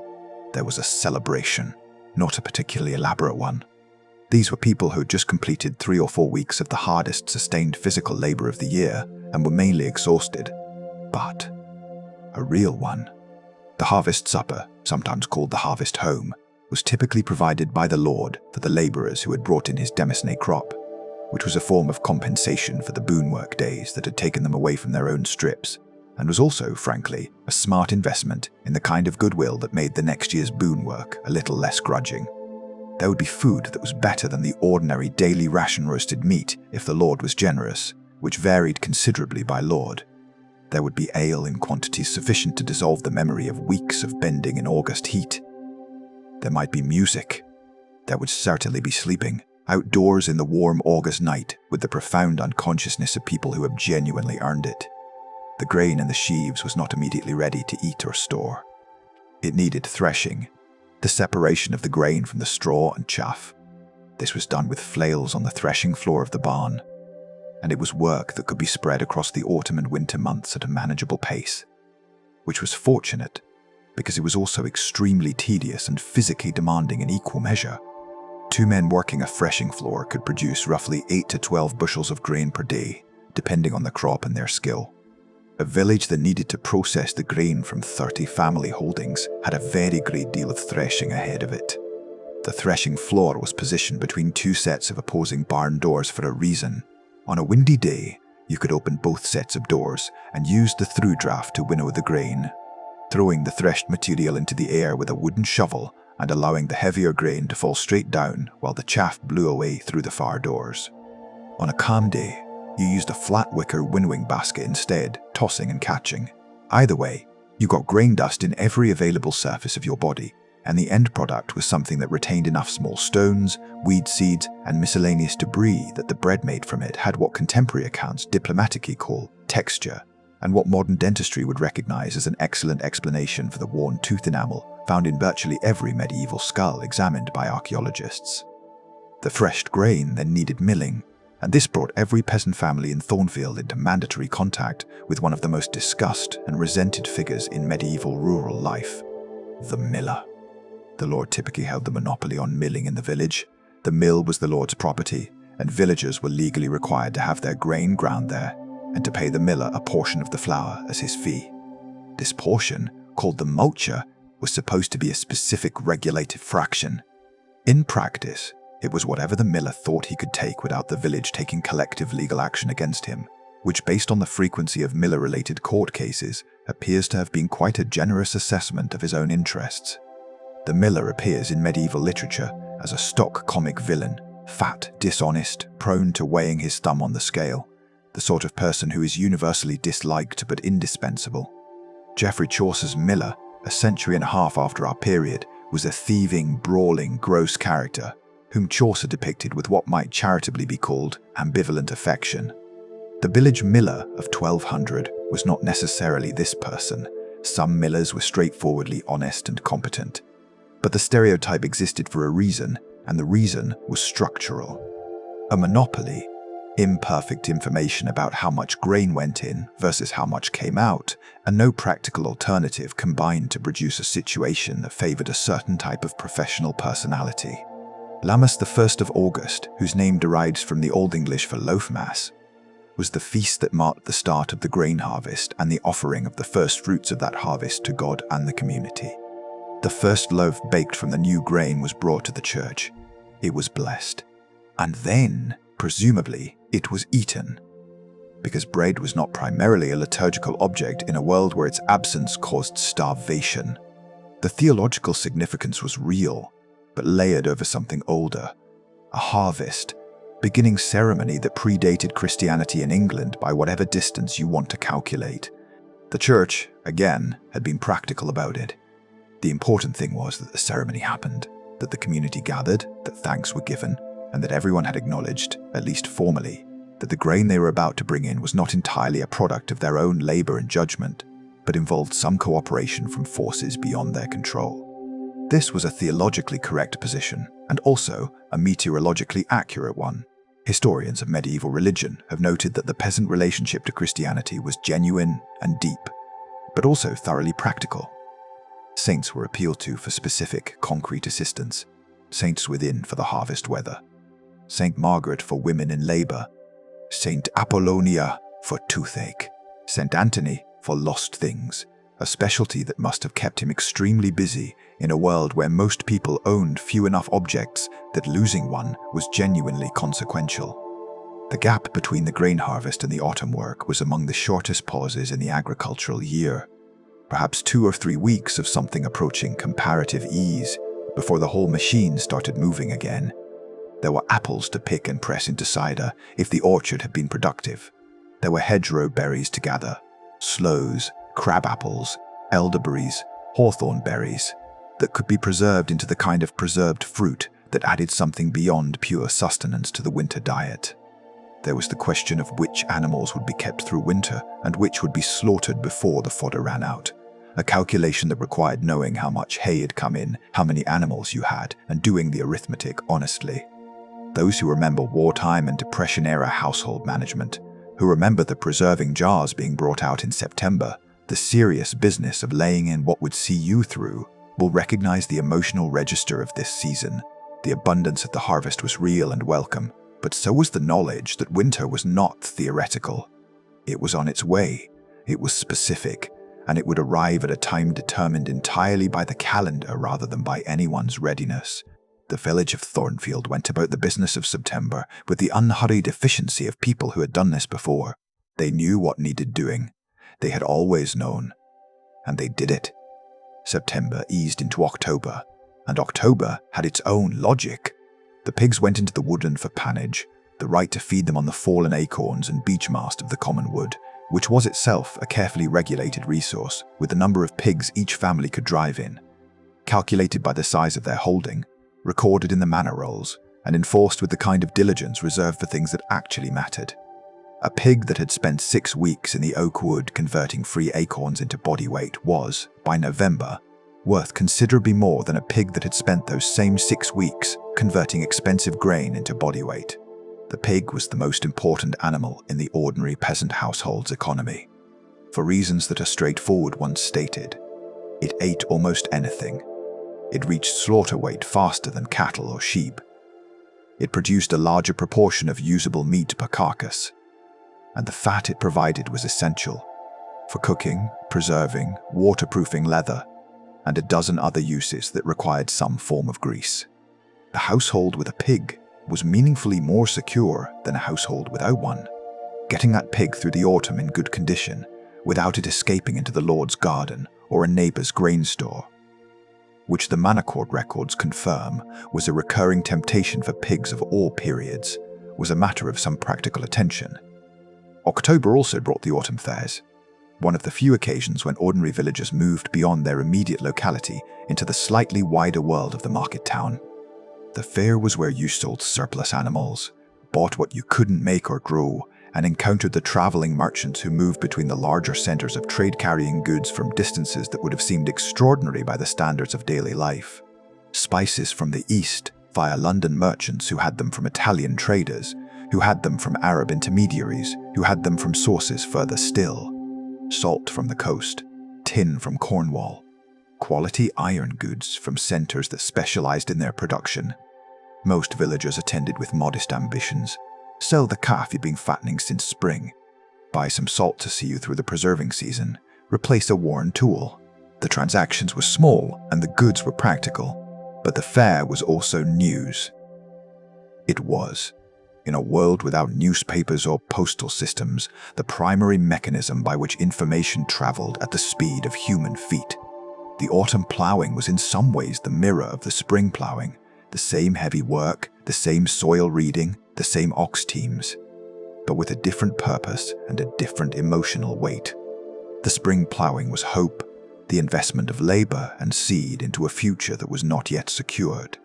there was a celebration, not a particularly elaborate one. These were people who had just completed 3 or 4 weeks of the hardest sustained physical labor of the year and were mainly exhausted. But a real one. The harvest supper, sometimes called the harvest home, was typically provided by the Lord for the laborers who had brought in his demesne crop, which was a form of compensation for the boon work days that had taken them away from their own strips, and was also, frankly, a smart investment in the kind of goodwill that made the next year's boon work a little less grudging. There would be food that was better than the ordinary daily ration roasted meat if the Lord was generous, which varied considerably by Lord. There would be ale in quantities sufficient to dissolve the memory of weeks of bending in August heat. There might be music. There would certainly be sleeping, outdoors in the warm August night with the profound unconsciousness of people who have genuinely earned it. The grain in the sheaves was not immediately ready to eat or store. It needed threshing, the separation of the grain from the straw and chaff. This was done with flails on the threshing floor of the barn, and it was work that could be spread across the autumn and winter months at a manageable pace, which was fortunate because it was also extremely tedious and physically demanding in equal measure. 2 men working a threshing floor could produce roughly 8 to 12 bushels of grain per day, depending on the crop and their skill. A village that needed to process the grain from 30 family holdings had a very great deal of threshing ahead of it. The threshing floor was positioned between 2 sets of opposing barn doors for a reason. On a windy day, You could open both sets of doors and use the through draft to winnow the grain, throwing the threshed material into the air with a wooden shovel and allowing the heavier grain to fall straight down while the chaff blew away through the far doors. On a calm day, you used a flat wicker winnowing basket instead, tossing and catching. Either way, you got grain dust in every available surface of your body, and the end product was something that retained enough small stones, weed seeds, and miscellaneous debris that the bread made from it had what contemporary accounts diplomatically call texture, and what modern dentistry would recognize as an excellent explanation for the worn tooth enamel found in virtually every medieval skull examined by archaeologists. The threshed grain then needed milling, and this brought every peasant family in Thornfield into mandatory contact with one of the most discussed and resented figures in medieval rural life, the miller. The lord typically held the monopoly on milling in the village. The mill was the lord's property, and villagers were legally required to have their grain ground there and to pay the miller a portion of the flour as his fee. This portion, called the multure, was supposed to be a specific regulated fraction. In practice, it was whatever the miller thought he could take without the village taking collective legal action against him, which, based on the frequency of miller-related court cases, appears to have been quite a generous assessment of his own interests. The miller appears in medieval literature as a stock comic villain, fat, dishonest, prone to weighing his thumb on the scale, the sort of person who is universally disliked but indispensable. Geoffrey Chaucer's miller, a century and a half after our period, was a thieving, brawling, gross character, whom Chaucer depicted with what might charitably be called ambivalent affection. The village miller of 1200 was not necessarily this person. Some millers were straightforwardly honest and competent. But the stereotype existed for a reason, and the reason was structural. A monopoly, imperfect information about how much grain went in versus how much came out, and no practical alternative combined to produce a situation that favored a certain type of professional personality. Lammas I of August, whose name derives from the Old English for loaf-mass, was the feast that marked the start of the grain harvest and the offering of the first fruits of that harvest to God and the community. The first loaf baked from the new grain was brought to the church. It was blessed. And then, presumably, it was eaten. Because bread was not primarily a liturgical object in a world where its absence caused starvation. The theological significance was real, but layered over something older. A harvest, beginning ceremony that predated Christianity in England by whatever distance you want to calculate. The church, again, had been practical about it. The important thing was that the ceremony happened, that the community gathered, that thanks were given, and that everyone had acknowledged, at least formally, that the grain they were about to bring in was not entirely a product of their own labor and judgment, but involved some cooperation from forces beyond their control. This was a theologically correct position, and also a meteorologically accurate one. Historians of medieval religion have noted that the peasant relationship to Christianity was genuine and deep, but also thoroughly practical. Saints were appealed to for specific, concrete assistance. Saints within for the harvest weather. Saint Margaret for women in labor. Saint Apollonia for toothache. Saint Anthony for lost things, a specialty that must have kept him extremely busy in a world where most people owned few enough objects that losing one was genuinely consequential. The gap between the grain harvest and the autumn work was among the shortest pauses in the agricultural year. Perhaps 2 or 3 weeks of something approaching comparative ease before the whole machine started moving again. There were apples to pick and press into cider if the orchard had been productive. There were hedgerow berries to gather, sloes, crab apples, elderberries, hawthorn berries that could be preserved into the kind of preserved fruit that added something beyond pure sustenance to the winter diet. There was the question of which animals would be kept through winter and which would be slaughtered before the fodder ran out. A calculation that required knowing how much hay had come in, how many animals you had, and doing the arithmetic honestly. Those who remember wartime and Depression-era household management, who remember the preserving jars being brought out in September, the serious business of laying in what would see you through, will recognize the emotional register of this season. The abundance of the harvest was real and welcome, but so was the knowledge that winter was not theoretical. It was on its way, it was specific, and it would arrive at a time determined entirely by the calendar rather than by anyone's readiness. The village of Thornfield went about the business of September with the unhurried efficiency of people who had done this before. They knew what needed doing. They had always known. And they did it. September eased into October, and October had its own logic. The pigs went into the woodland for pannage, the right to feed them on the fallen acorns and beech mast of the common wood, which was itself a carefully regulated resource, with the number of pigs each family could drive in, calculated by the size of their holding, recorded in the manor rolls, and enforced with the kind of diligence reserved for things that actually mattered. A pig that had spent 6 weeks in the oak wood converting free acorns into body weight was, by November, worth considerably more than a pig that had spent those same 6 weeks converting expensive grain into body weight. The pig was the most important animal in the ordinary peasant household's economy. For reasons that are straightforward once stated, it ate almost anything. It reached slaughter weight faster than cattle or sheep. It produced a larger proportion of usable meat per carcass, and the fat it provided was essential for cooking, preserving, waterproofing leather, and a dozen other uses that required some form of grease. The household with a pig was meaningfully more secure than a household without one. Getting that pig through the autumn in good condition, without it escaping into the Lord's garden or a neighbour's grain store, which the Manor Court records confirm was a recurring temptation for pigs of all periods, was a matter of some practical attention. October also brought the autumn fairs, one of the few occasions when ordinary villagers moved beyond their immediate locality into the slightly wider world of the market town. The fair was where you sold surplus animals, bought what you couldn't make or grow, and encountered the travelling merchants who moved between the larger centres of trade carrying goods from distances that would have seemed extraordinary by the standards of daily life. Spices from the east via London merchants who had them from Italian traders, who had them from Arab intermediaries, who had them from sources further still. Salt from the coast, tin from Cornwall, quality iron goods from centres that specialised in their production. Most villagers attended with modest ambitions. Sell the calf you've been fattening since spring. Buy some salt to see you through the preserving season. Replace a worn tool. The transactions were small and the goods were practical, but the fair was also news. It was, in a world without newspapers or postal systems, the primary mechanism by which information travelled at the speed of human feet. The autumn ploughing was in some ways the mirror of the spring ploughing, the same heavy work, the same soil reading, the same ox teams, but with a different purpose and a different emotional weight. The spring ploughing was hope, the investment of labour and seed into a future that was not yet secured.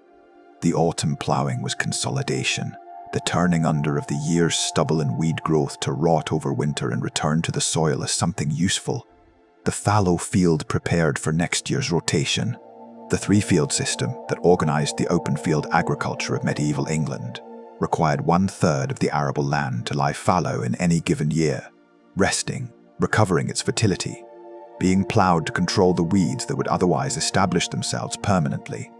The autumn ploughing was consolidation, the turning under of the year's stubble and weed growth to rot over winter and return to the soil as something useful. The fallow field prepared for next year's rotation. The three-field system that organised the open-field agriculture of medieval England required 1/3 of the arable land to lie fallow in any given year, resting, recovering its fertility, being ploughed to control the weeds that would otherwise establish themselves permanently.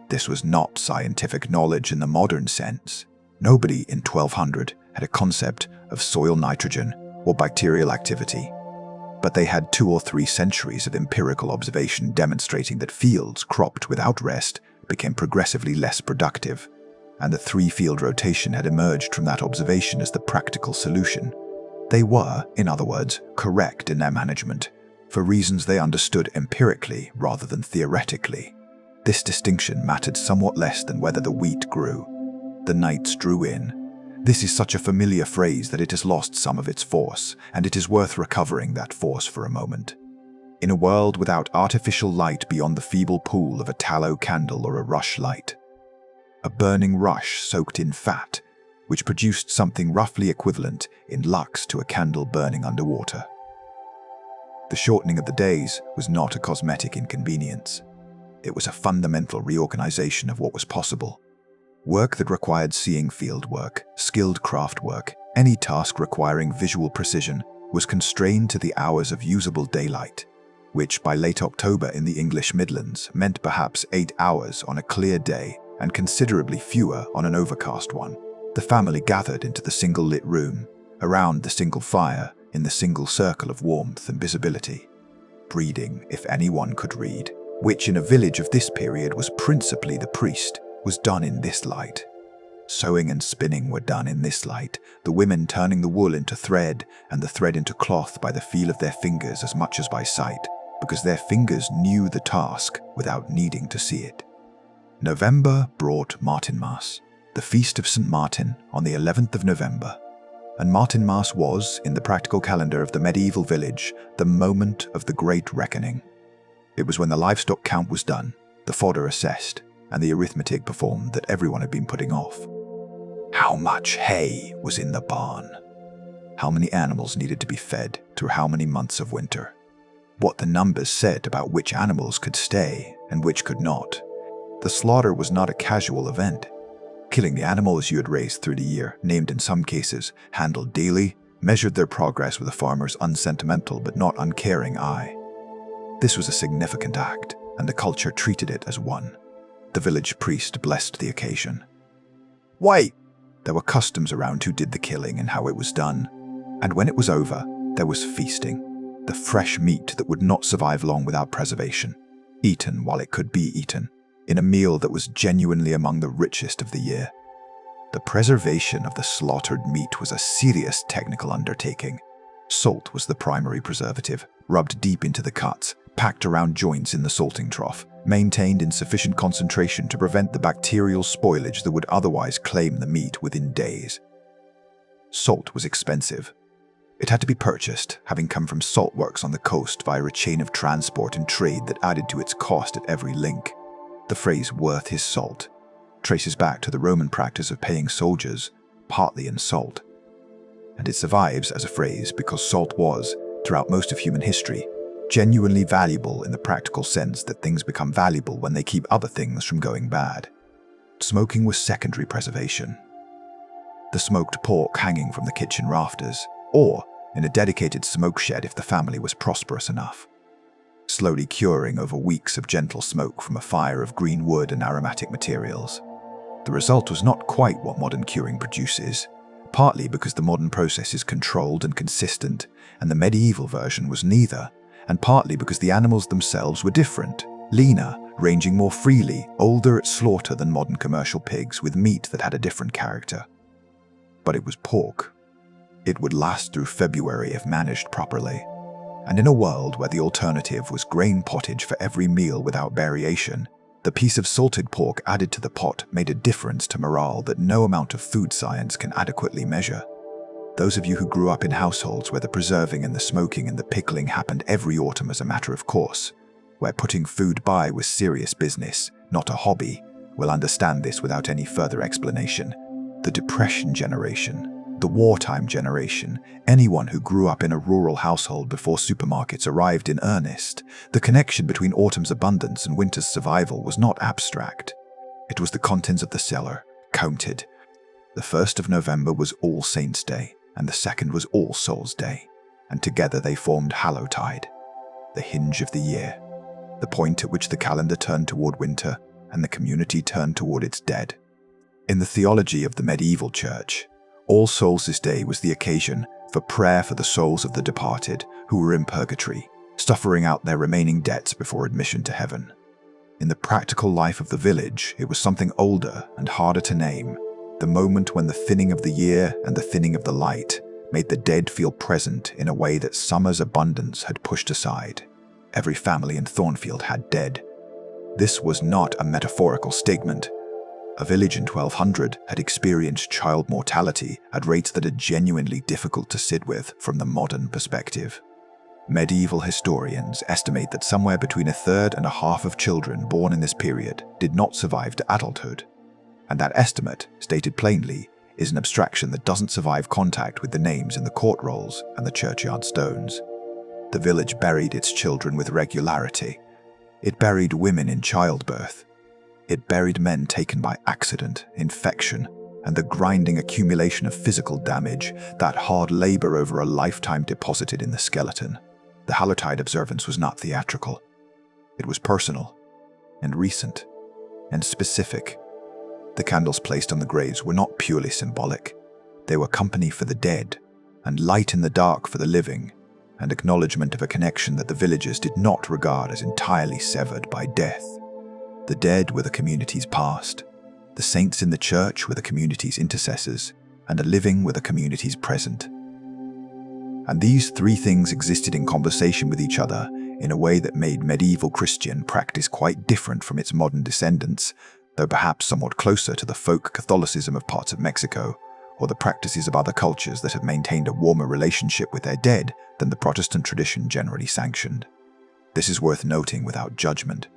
This was not scientific knowledge in the modern sense. Nobody in 1200 had a concept of soil nitrogen or bacterial activity, but they had 2 or 3 centuries of empirical observation demonstrating that fields cropped without rest became progressively less productive, and the three-field rotation had emerged from that observation as the practical solution. They were, in other words, correct in their management, for reasons they understood empirically rather than theoretically. This distinction mattered somewhat less than whether the wheat grew. The nights drew in. This is such a familiar phrase that it has lost some of its force, and it is worth recovering that force for a moment. In a world without artificial light beyond the feeble pool of a tallow candle or a rush light, a burning rush soaked in fat, which produced something roughly equivalent in lux to a candle burning underwater. The shortening of the days was not a cosmetic inconvenience. It was a fundamental reorganization of what was possible. Work that required seeing field work, skilled craft work, any task requiring visual precision, was constrained to the hours of usable daylight, which by late October in the English Midlands meant perhaps 8 hours on a clear day and considerably fewer on an overcast one. The family gathered into the single-lit room, around the single fire, in the single circle of warmth and visibility. Reading, if anyone could read, which in a village of this period was principally the priest, was done in this light. Sewing and spinning were done in this light, the women turning the wool into thread and the thread into cloth by the feel of their fingers as much as by sight, because their fingers knew the task without needing to see it. November brought Martinmas, the feast of St. Martin on the 11th of November. And Martinmas was, in the practical calendar of the medieval village, the moment of the great reckoning. It was when the livestock count was done, the fodder assessed, and the arithmetic performed that everyone had been putting off. How much hay was in the barn? How many animals needed to be fed through how many months of winter? What the numbers said about which animals could stay and which could not. The slaughter was not a casual event. Killing the animals you had raised through the year, named in some cases, handled daily, measured their progress with a farmer's unsentimental but not uncaring eye. This was a significant act, and the culture treated it as one. The village priest blessed the occasion. Wait! There were customs around who did the killing and how it was done. And when it was over, there was feasting. The fresh meat that would not survive long without preservation. Eaten while it could be eaten, in a meal that was genuinely among the richest of the year. The preservation of the slaughtered meat was a serious technical undertaking. Salt was the primary preservative, rubbed deep into the cuts, packed around joints in the salting trough, maintained in sufficient concentration to prevent the bacterial spoilage that would otherwise claim the meat within days. Salt was expensive. It had to be purchased, having come from salt works on the coast via a chain of transport and trade that added to its cost at every link. The phrase "worth his salt" traces back to the Roman practice of paying soldiers, partly in salt. And it survives as a phrase because salt was, throughout most of human history, genuinely valuable in the practical sense that things become valuable when they keep other things from going bad. Smoking was secondary preservation. The smoked pork hanging from the kitchen rafters, or in a dedicated smoke shed if the family was prosperous enough. Slowly curing over weeks of gentle smoke from a fire of green wood and aromatic materials. The result was not quite what modern curing produces, partly because the modern process is controlled and consistent, and the medieval version was neither, and partly because the animals themselves were different, leaner, ranging more freely, older at slaughter than modern commercial pigs, with meat that had a different character. But it was pork. It would last through February if managed properly. And in a world where the alternative was grain pottage for every meal without variation, the piece of salted pork added to the pot made a difference to morale that no amount of food science can adequately measure. Those of you who grew up in households where the preserving and the smoking and the pickling happened every autumn as a matter of course, where putting food by was serious business, not a hobby, will understand this without any further explanation. The Depression generation, the wartime generation, anyone who grew up in a rural household before supermarkets arrived in earnest, the connection between autumn's abundance and winter's survival was not abstract. It was the contents of the cellar, counted. The 1st of November was All Saints' Day, and the 2nd was All Souls' Day, and together they formed Hallowtide, the hinge of the year, the point at which the calendar turned toward winter and the community turned toward its dead. In the theology of the medieval church, All Souls' Day was the occasion for prayer for the souls of the departed who were in purgatory, suffering out their remaining debts before admission to heaven. In the practical life of the village, it was something older and harder to name, the moment when the thinning of the year and the thinning of the light made the dead feel present in a way that summer's abundance had pushed aside. Every family in Thornfield had dead. This was not a metaphorical statement. A village in 1200 had experienced child mortality at rates that are genuinely difficult to sit with from the modern perspective. Medieval historians estimate that somewhere between a third and a half of children born in this period did not survive to adulthood. And that estimate, stated plainly, is an abstraction that doesn't survive contact with the names in the court rolls and the churchyard stones. The village buried its children with regularity. It buried women in childbirth. It buried men taken by accident, infection, and the grinding accumulation of physical damage, that hard labor over a lifetime deposited in the skeleton. The Hallowtide observance was not theatrical. It was personal, and recent, and specific. The candles placed on the graves were not purely symbolic. They were company for the dead, and light in the dark for the living, and acknowledgement of a connection that the villagers did not regard as entirely severed by death. The dead were the community's past, The saints in the church were the community's intercessors, and a living were the community's present. And these three things existed in conversation with each other in a way that made medieval Christian practice quite different from its modern descendants, though perhaps somewhat closer to the folk Catholicism of parts of Mexico, or the practices of other cultures that have maintained a warmer relationship with their dead than the Protestant tradition generally sanctioned. This is worth noting without judgment.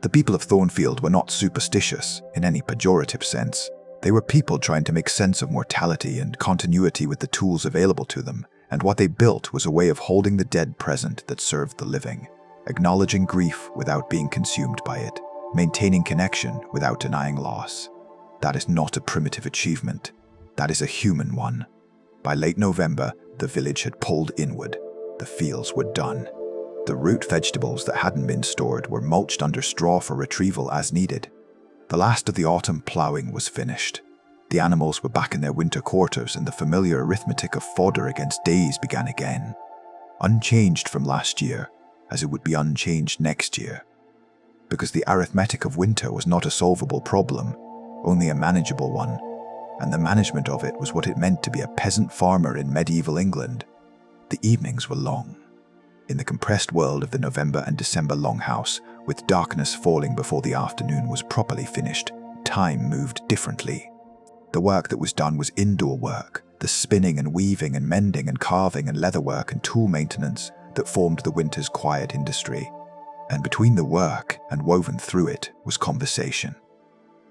The people of Thornfield were not superstitious in any pejorative sense. They were people trying to make sense of mortality and continuity with the tools available to them, and what they built was a way of holding the dead present that served the living, acknowledging grief without being consumed by it, maintaining connection without denying loss. That is not a primitive achievement. That is a human one. By late November, the village had pulled inward. The fields were done. The root vegetables that hadn't been stored were mulched under straw for retrieval as needed. The last of the autumn ploughing was finished. The animals were back in their winter quarters, and the familiar arithmetic of fodder against days began again. Unchanged from last year, as it would be unchanged next year. Because the arithmetic of winter was not a solvable problem, only a manageable one, and the management of it was what it meant to be a peasant farmer in medieval England. The evenings were long. In the compressed world of the November and December longhouse, with darkness falling before the afternoon was properly finished, time moved differently. The work that was done was indoor work, the spinning and weaving and mending and carving and leatherwork and tool maintenance that formed the winter's quiet industry. And between the work and woven through it was conversation.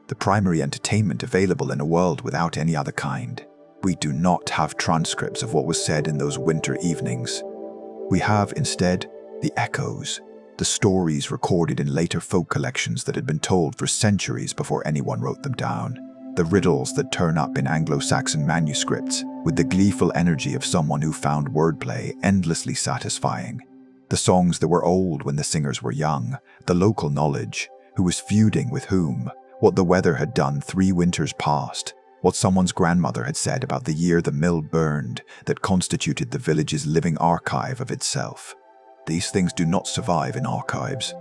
The primary entertainment available in a world without any other kind. We do not have transcripts of what was said in those winter evenings. We have, instead, the echoes, the stories recorded in later folk collections that had been told for centuries before anyone wrote them down. The riddles that turn up in Anglo-Saxon manuscripts with the gleeful energy of someone who found wordplay endlessly satisfying. The songs that were old when the singers were young, the local knowledge, who was feuding with whom, what the weather had done 3 winters past, what someone's grandmother had said about the year the mill burned that constituted the village's living archive of itself. These things do not survive in archives.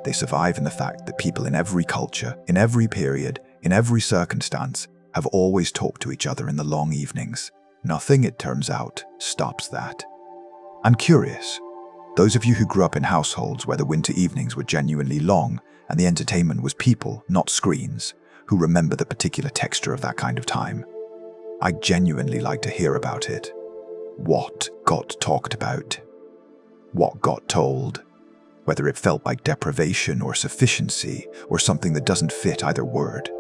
They survive in the fact that people in every culture, in every period, in every circumstance, have always talked to each other in the long evenings. Nothing, it turns out, stops that. I'm curious. Those of you who grew up in households where the winter evenings were genuinely long and the entertainment was people, not screens, who remember the particular texture of that kind of time. I'd genuinely like to hear about it. What got talked about? What got told? Whether it felt like deprivation or sufficiency or something that doesn't fit either word.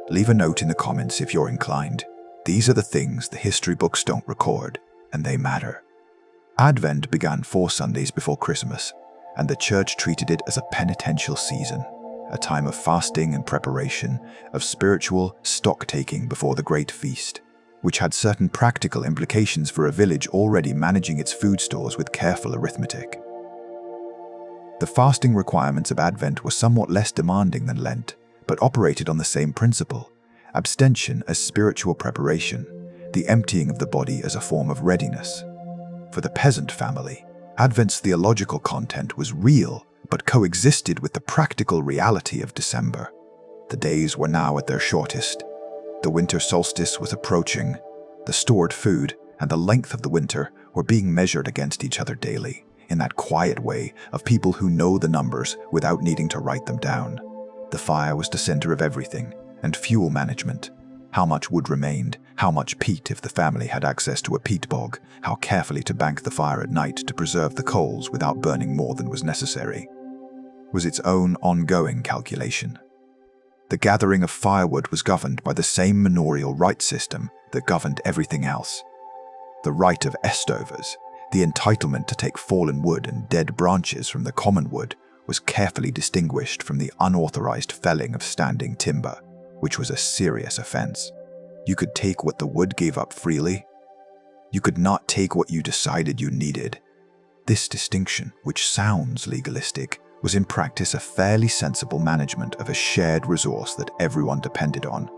Leave a note in the comments if you're inclined. These are the things the history books don't record, and they matter. Advent began 4 Sundays before Christmas, and the church treated it as a penitential season, a time of fasting and preparation, of spiritual stock-taking before the great feast, which had certain practical implications for a village already managing its food stores with careful arithmetic. The fasting requirements of Advent were somewhat less demanding than Lent, but operated on the same principle: abstention as spiritual preparation, the emptying of the body as a form of readiness. For the peasant family, Advent's theological content was real, but coexisted with the practical reality of December. The days were now at their shortest. The winter solstice was approaching. The stored food and the length of the winter were being measured against each other daily, in that quiet way of people who know the numbers without needing to write them down. The fire was the center of everything, and fuel management. How much wood remained, how much peat if the family had access to a peat bog, how carefully to bank the fire at night to preserve the coals without burning more than was necessary, was its own ongoing calculation. The gathering of firewood was governed by the same manorial right system that governed everything else. The right of estovers, the entitlement to take fallen wood and dead branches from the common wood, was carefully distinguished from the unauthorized felling of standing timber, which was a serious offense. You could take what the wood gave up freely. You could not take what you decided you needed. This distinction, which sounds legalistic, was in practice a fairly sensible management of a shared resource that everyone depended on,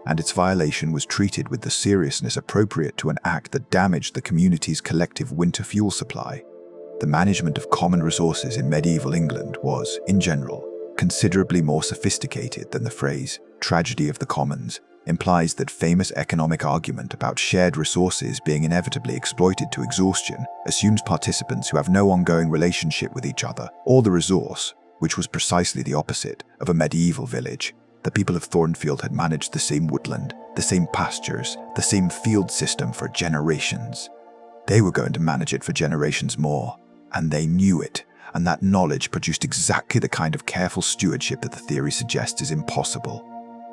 and its violation was treated with the seriousness appropriate to an act that damaged the community's collective winter fuel supply. The management of common resources in medieval England was, in general, considerably more sophisticated than the phrase tragedy of the commons, implies that famous economic argument about shared resources being inevitably exploited to exhaustion assumes participants who have no ongoing relationship with each other or the resource, which was precisely the opposite of a medieval village. The people of Thornfield had managed the same woodland, the same pastures, the same field system for generations. They were going to manage it for generations more, and they knew it, and that knowledge produced exactly the kind of careful stewardship that the theory suggests is impossible.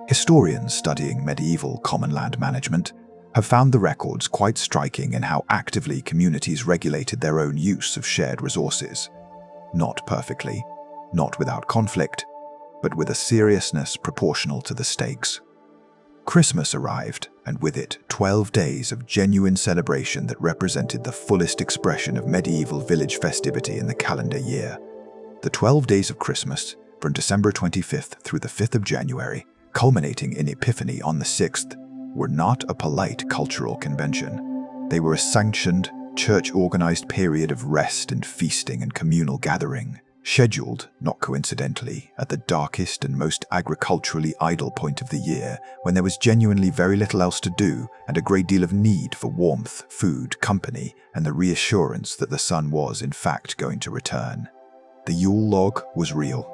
Historians studying medieval common land management have found the records quite striking in how actively communities regulated their own use of shared resources. Not perfectly, not without conflict, but with a seriousness proportional to the stakes. Christmas arrived, and with it 12 days of genuine celebration that represented the fullest expression of medieval village festivity in the calendar year. The 12 days of Christmas, from December 25th through the 5th of January, culminating in Epiphany on the 6th, were not a polite cultural convention. They were a sanctioned, church-organized period of rest and feasting and communal gathering, scheduled, not coincidentally, at the darkest and most agriculturally idle point of the year, when there was genuinely very little else to do and a great deal of need for warmth, food, company, and the reassurance that the sun was, in fact, going to return. The Yule log was real.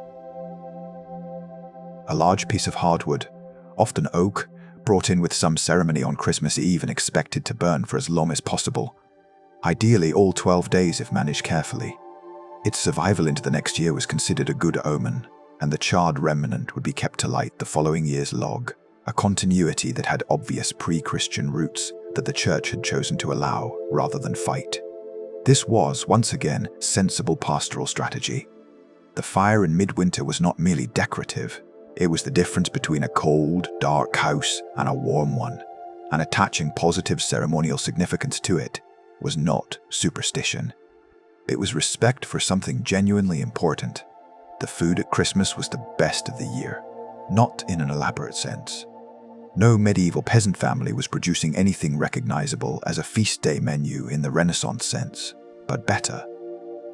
A large piece of hardwood, often oak, brought in with some ceremony on Christmas Eve and expected to burn for as long as possible. Ideally all 12 days if managed carefully. Its survival into the next year was considered a good omen, and the charred remnant would be kept to light the following year's log, a continuity that had obvious pre-Christian roots that the church had chosen to allow rather than fight. This was, once again, sensible pastoral strategy. The fire in midwinter was not merely decorative, it was the difference between a cold, dark house and a warm one, and attaching positive ceremonial significance to it was not superstition. It was respect for something genuinely important. The food at Christmas was the best of the year, not in an elaborate sense. No medieval peasant family was producing anything recognizable as a feast day menu in the Renaissance sense, but better.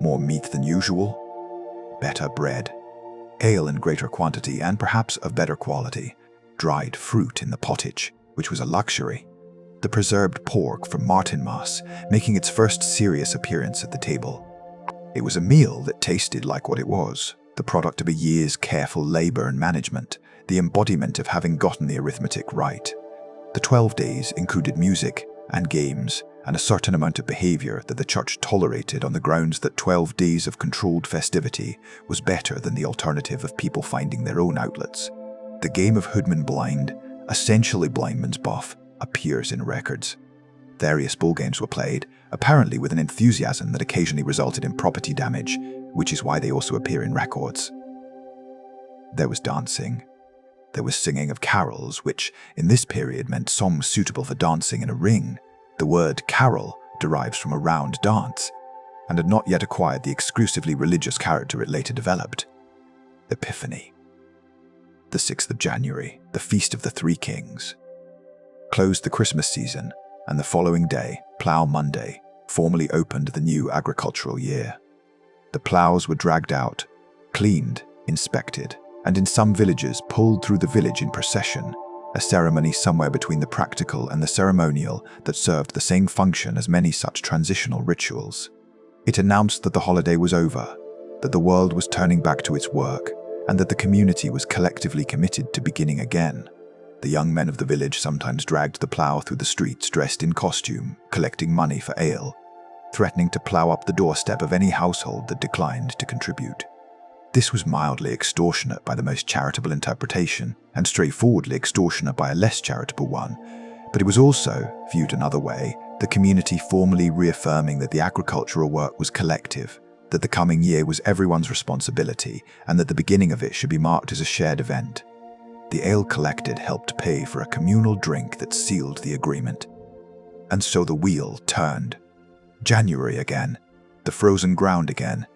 More meat than usual, better bread, ale in greater quantity and perhaps of better quality, dried fruit in the pottage, which was a luxury, the preserved pork from Martinmas making its first serious appearance at the table. It was a meal that tasted like what it was, the product of a year's careful labor and management, the embodiment of having gotten the arithmetic right. The 12 days included music and games and a certain amount of behavior that the church tolerated on the grounds that 12 days of controlled festivity was better than the alternative of people finding their own outlets. The game of Hoodman Blind, essentially blindman's buff, appears in records. Various bull games were played, apparently with an enthusiasm that occasionally resulted in property damage, which is why they also appear in records. There was dancing. There was singing of carols, which in this period meant songs suitable for dancing in a ring. The word carol derives from a round dance, and had not yet acquired the exclusively religious character it later developed. Epiphany. The 6th of January, the Feast of the Three Kings, closed the Christmas season, and the following day, Plough Monday, formally opened the new agricultural year. The ploughs were dragged out, cleaned, inspected, and in some villages pulled through the village in procession, a ceremony somewhere between the practical and the ceremonial that served the same function as many such transitional rituals. It announced that the holiday was over, that the world was turning back to its work, and that the community was collectively committed to beginning again. The young men of the village sometimes dragged the plough through the streets dressed in costume, collecting money for ale, threatening to plough up the doorstep of any household that declined to contribute. This was mildly extortionate by the most charitable interpretation, and straightforwardly extortionate by a less charitable one, but it was also, viewed another way, the community formally reaffirming that the agricultural work was collective, that the coming year was everyone's responsibility, and that the beginning of it should be marked as a shared event. The ale collected helped pay for a communal drink that sealed the agreement. And so the wheel turned. January again, the frozen ground again,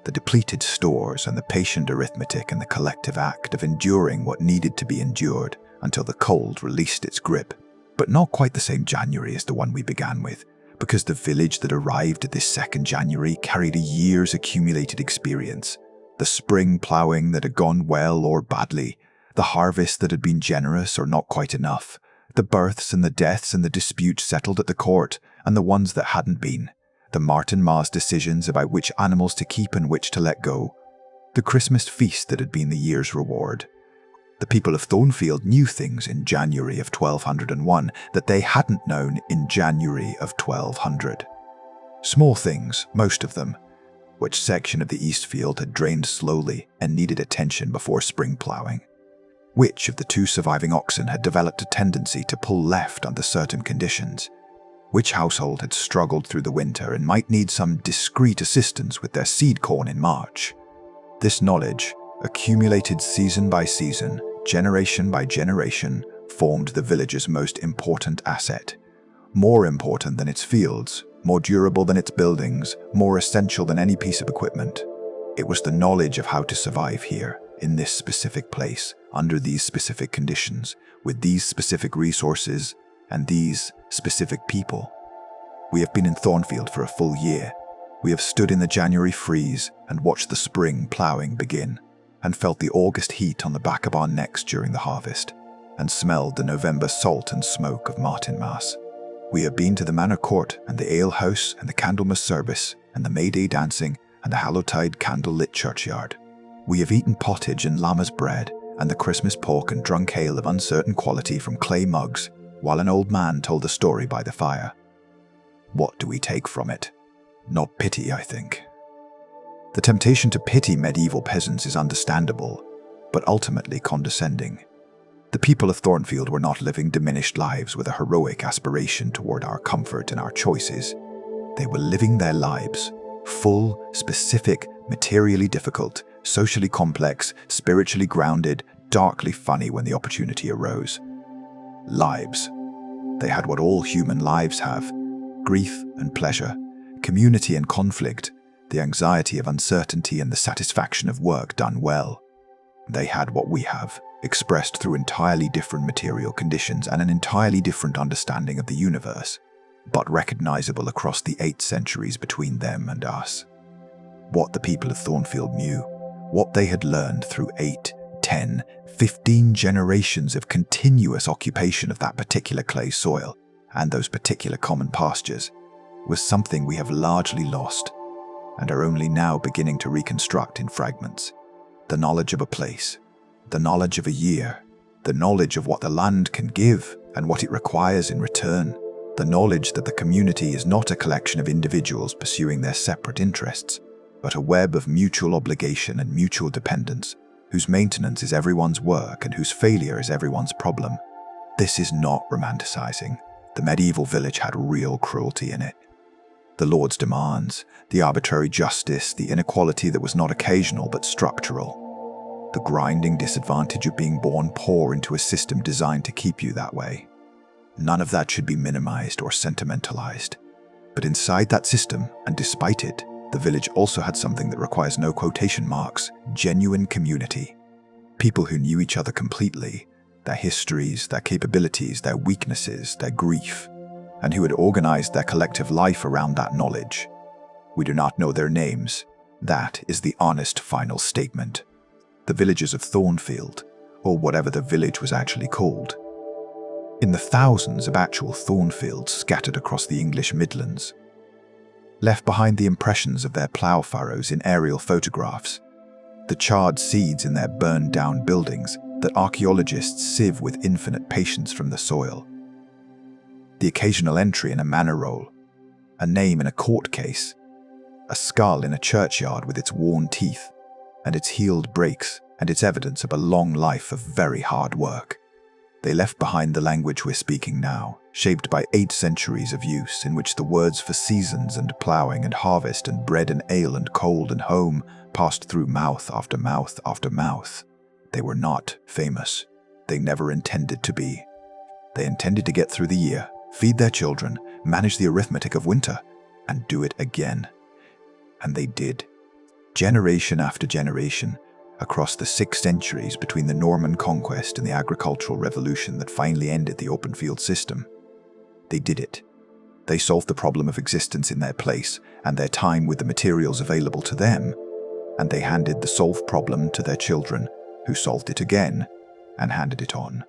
the depleted stores and the patient arithmetic and the collective act of enduring what needed to be endured until the cold released its grip. But not quite the same January as the one we began with, because the village that arrived at this 2nd January carried a year's accumulated experience. The spring ploughing that had gone well or badly, the harvest that had been generous or not quite enough, the births and the deaths and the disputes settled at the court, and the ones that hadn't been, the Martin Ma's decisions about which animals to keep and which to let go, the Christmas feast that had been the year's reward. The people of Thornfield knew things in January of 1201 that they hadn't known in January of 1200. Small things, most of them. Which section of the East Field had drained slowly and needed attention before spring ploughing? Which of the two surviving oxen had developed a tendency to pull left under certain conditions? Which household had struggled through the winter and might need some discreet assistance with their seed corn in March? This knowledge, accumulated season by season, generation by generation, formed the village's most important asset. More important than its fields, more durable than its buildings, more essential than any piece of equipment. It was the knowledge of how to survive here, in this specific place, under these specific conditions, with these specific resources, and these specific people. We have been in Thornfield for a full year. We have stood in the January freeze and watched the spring ploughing begin, and felt the August heat on the back of our necks during the harvest, and smelled the November salt and smoke of Martinmas. We have been to the manor court and the ale house and the Candlemas service and the May Day dancing and the Hallowtide candle-lit churchyard. We have eaten pottage and lammas bread and the Christmas pork and drunk ale of uncertain quality from clay mugs, while an old man told the story by the fire. What do we take from it? Not pity, I think. The temptation to pity medieval peasants is understandable, but ultimately condescending. The people of Thornfield were not living diminished lives with a heroic aspiration toward our comfort and our choices. They were living their lives, full, specific, materially difficult, socially complex, spiritually grounded, darkly funny when the opportunity arose. Lives. They had what all human lives have: grief and pleasure, community and conflict, the anxiety of uncertainty and the satisfaction of work done well. They had what we have, expressed through entirely different material conditions and an entirely different understanding of the universe, but recognizable across the 8 centuries between them and us. What the people of Thornfield knew, what they had learned through 8, 10, 15 generations of continuous occupation of that particular clay soil and those particular common pastures, was something we have largely lost and are only now beginning to reconstruct in fragments. The knowledge of a place, the knowledge of a year, the knowledge of what the land can give and what it requires in return, the knowledge that the community is not a collection of individuals pursuing their separate interests, but a web of mutual obligation and mutual dependence, whose maintenance is everyone's work and whose failure is everyone's problem. This is not romanticizing. The medieval village had real cruelty in it. The Lord's demands, the arbitrary justice, the inequality that was not occasional but structural. The grinding disadvantage of being born poor into a system designed to keep you that way. None of that should be minimized or sentimentalized. But inside that system, and despite it, the village also had something that requires no quotation marks: genuine community. People who knew each other completely, their histories, their capabilities, their weaknesses, their grief, and who had organized their collective life around that knowledge. We do not know their names. That is the honest final statement. The villagers of Thornfield, or whatever the village was actually called. In the thousands of actual Thornfields scattered across the English Midlands, left behind the impressions of their plough furrows in aerial photographs, the charred seeds in their burned-down buildings that archaeologists sieve with infinite patience from the soil, the occasional entry in a manor roll, a name in a court case, a skull in a churchyard with its worn teeth, and its healed breaks, and its evidence of a long life of very hard work. They left behind the language we're speaking now, shaped by 8 centuries of use, in which the words for seasons and ploughing and harvest and bread and ale and cold and home passed through mouth after mouth after mouth. They were not famous. They never intended to be. They intended to get through the year, feed their children, manage the arithmetic of winter, and do it again. And they did. Generation after generation, across the 6 centuries between the Norman conquest and the agricultural revolution that finally ended the open field system. They did it. They solved the problem of existence in their place and their time with the materials available to them, and they handed the solved problem to their children, who solved it again and handed it on.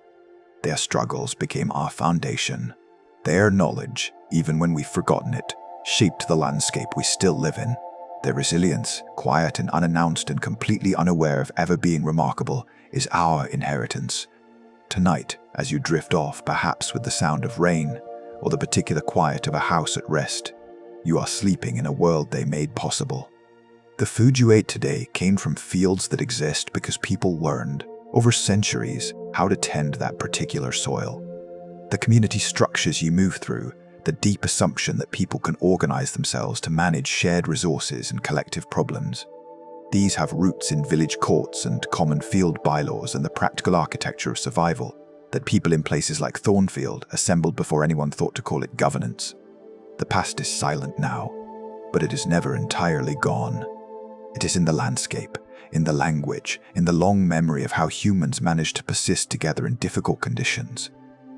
Their struggles became our foundation. Their knowledge, even when we've forgotten it, shaped the landscape we still live in. Their resilience, quiet and unannounced and completely unaware of ever being remarkable, is our inheritance. Tonight, as you drift off, perhaps with the sound of rain or the particular quiet of a house at rest, you are sleeping in a world they made possible. The food you ate today came from fields that exist because people learned, over centuries, how to tend that particular soil. The community structures you move through, the deep assumption that people can organize themselves to manage shared resources and collective problems. These have roots in village courts and common field bylaws and the practical architecture of survival that people in places like Thornfield assembled before anyone thought to call it governance. The past is silent now, but it is never entirely gone. It is in the landscape, in the language, in the long memory of how humans managed to persist together in difficult conditions.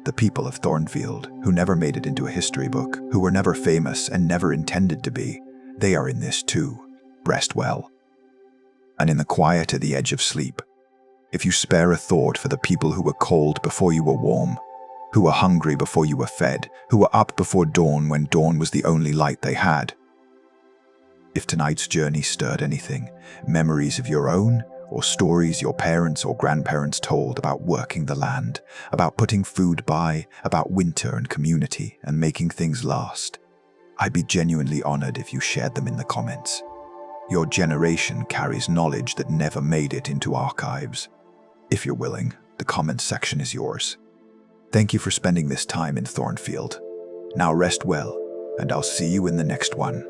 The people of Thornfield, who never made it into a history book, who were never famous and never intended to be, they are in this too. Rest well. And in the quiet at the edge of sleep, if you spare a thought for the people who were cold before you were warm, who were hungry before you were fed, who were up before dawn when dawn was the only light they had. If tonight's journey stirred anything, memories of your own, or stories your parents or grandparents told about working the land, about putting food by, about winter and community and making things last, I'd be genuinely honored if you shared them in the comments. Your generation carries knowledge that never made it into archives. If you're willing, the comments section is yours. Thank you for spending this time in Thornfield. Now rest well, and I'll see you in the next one.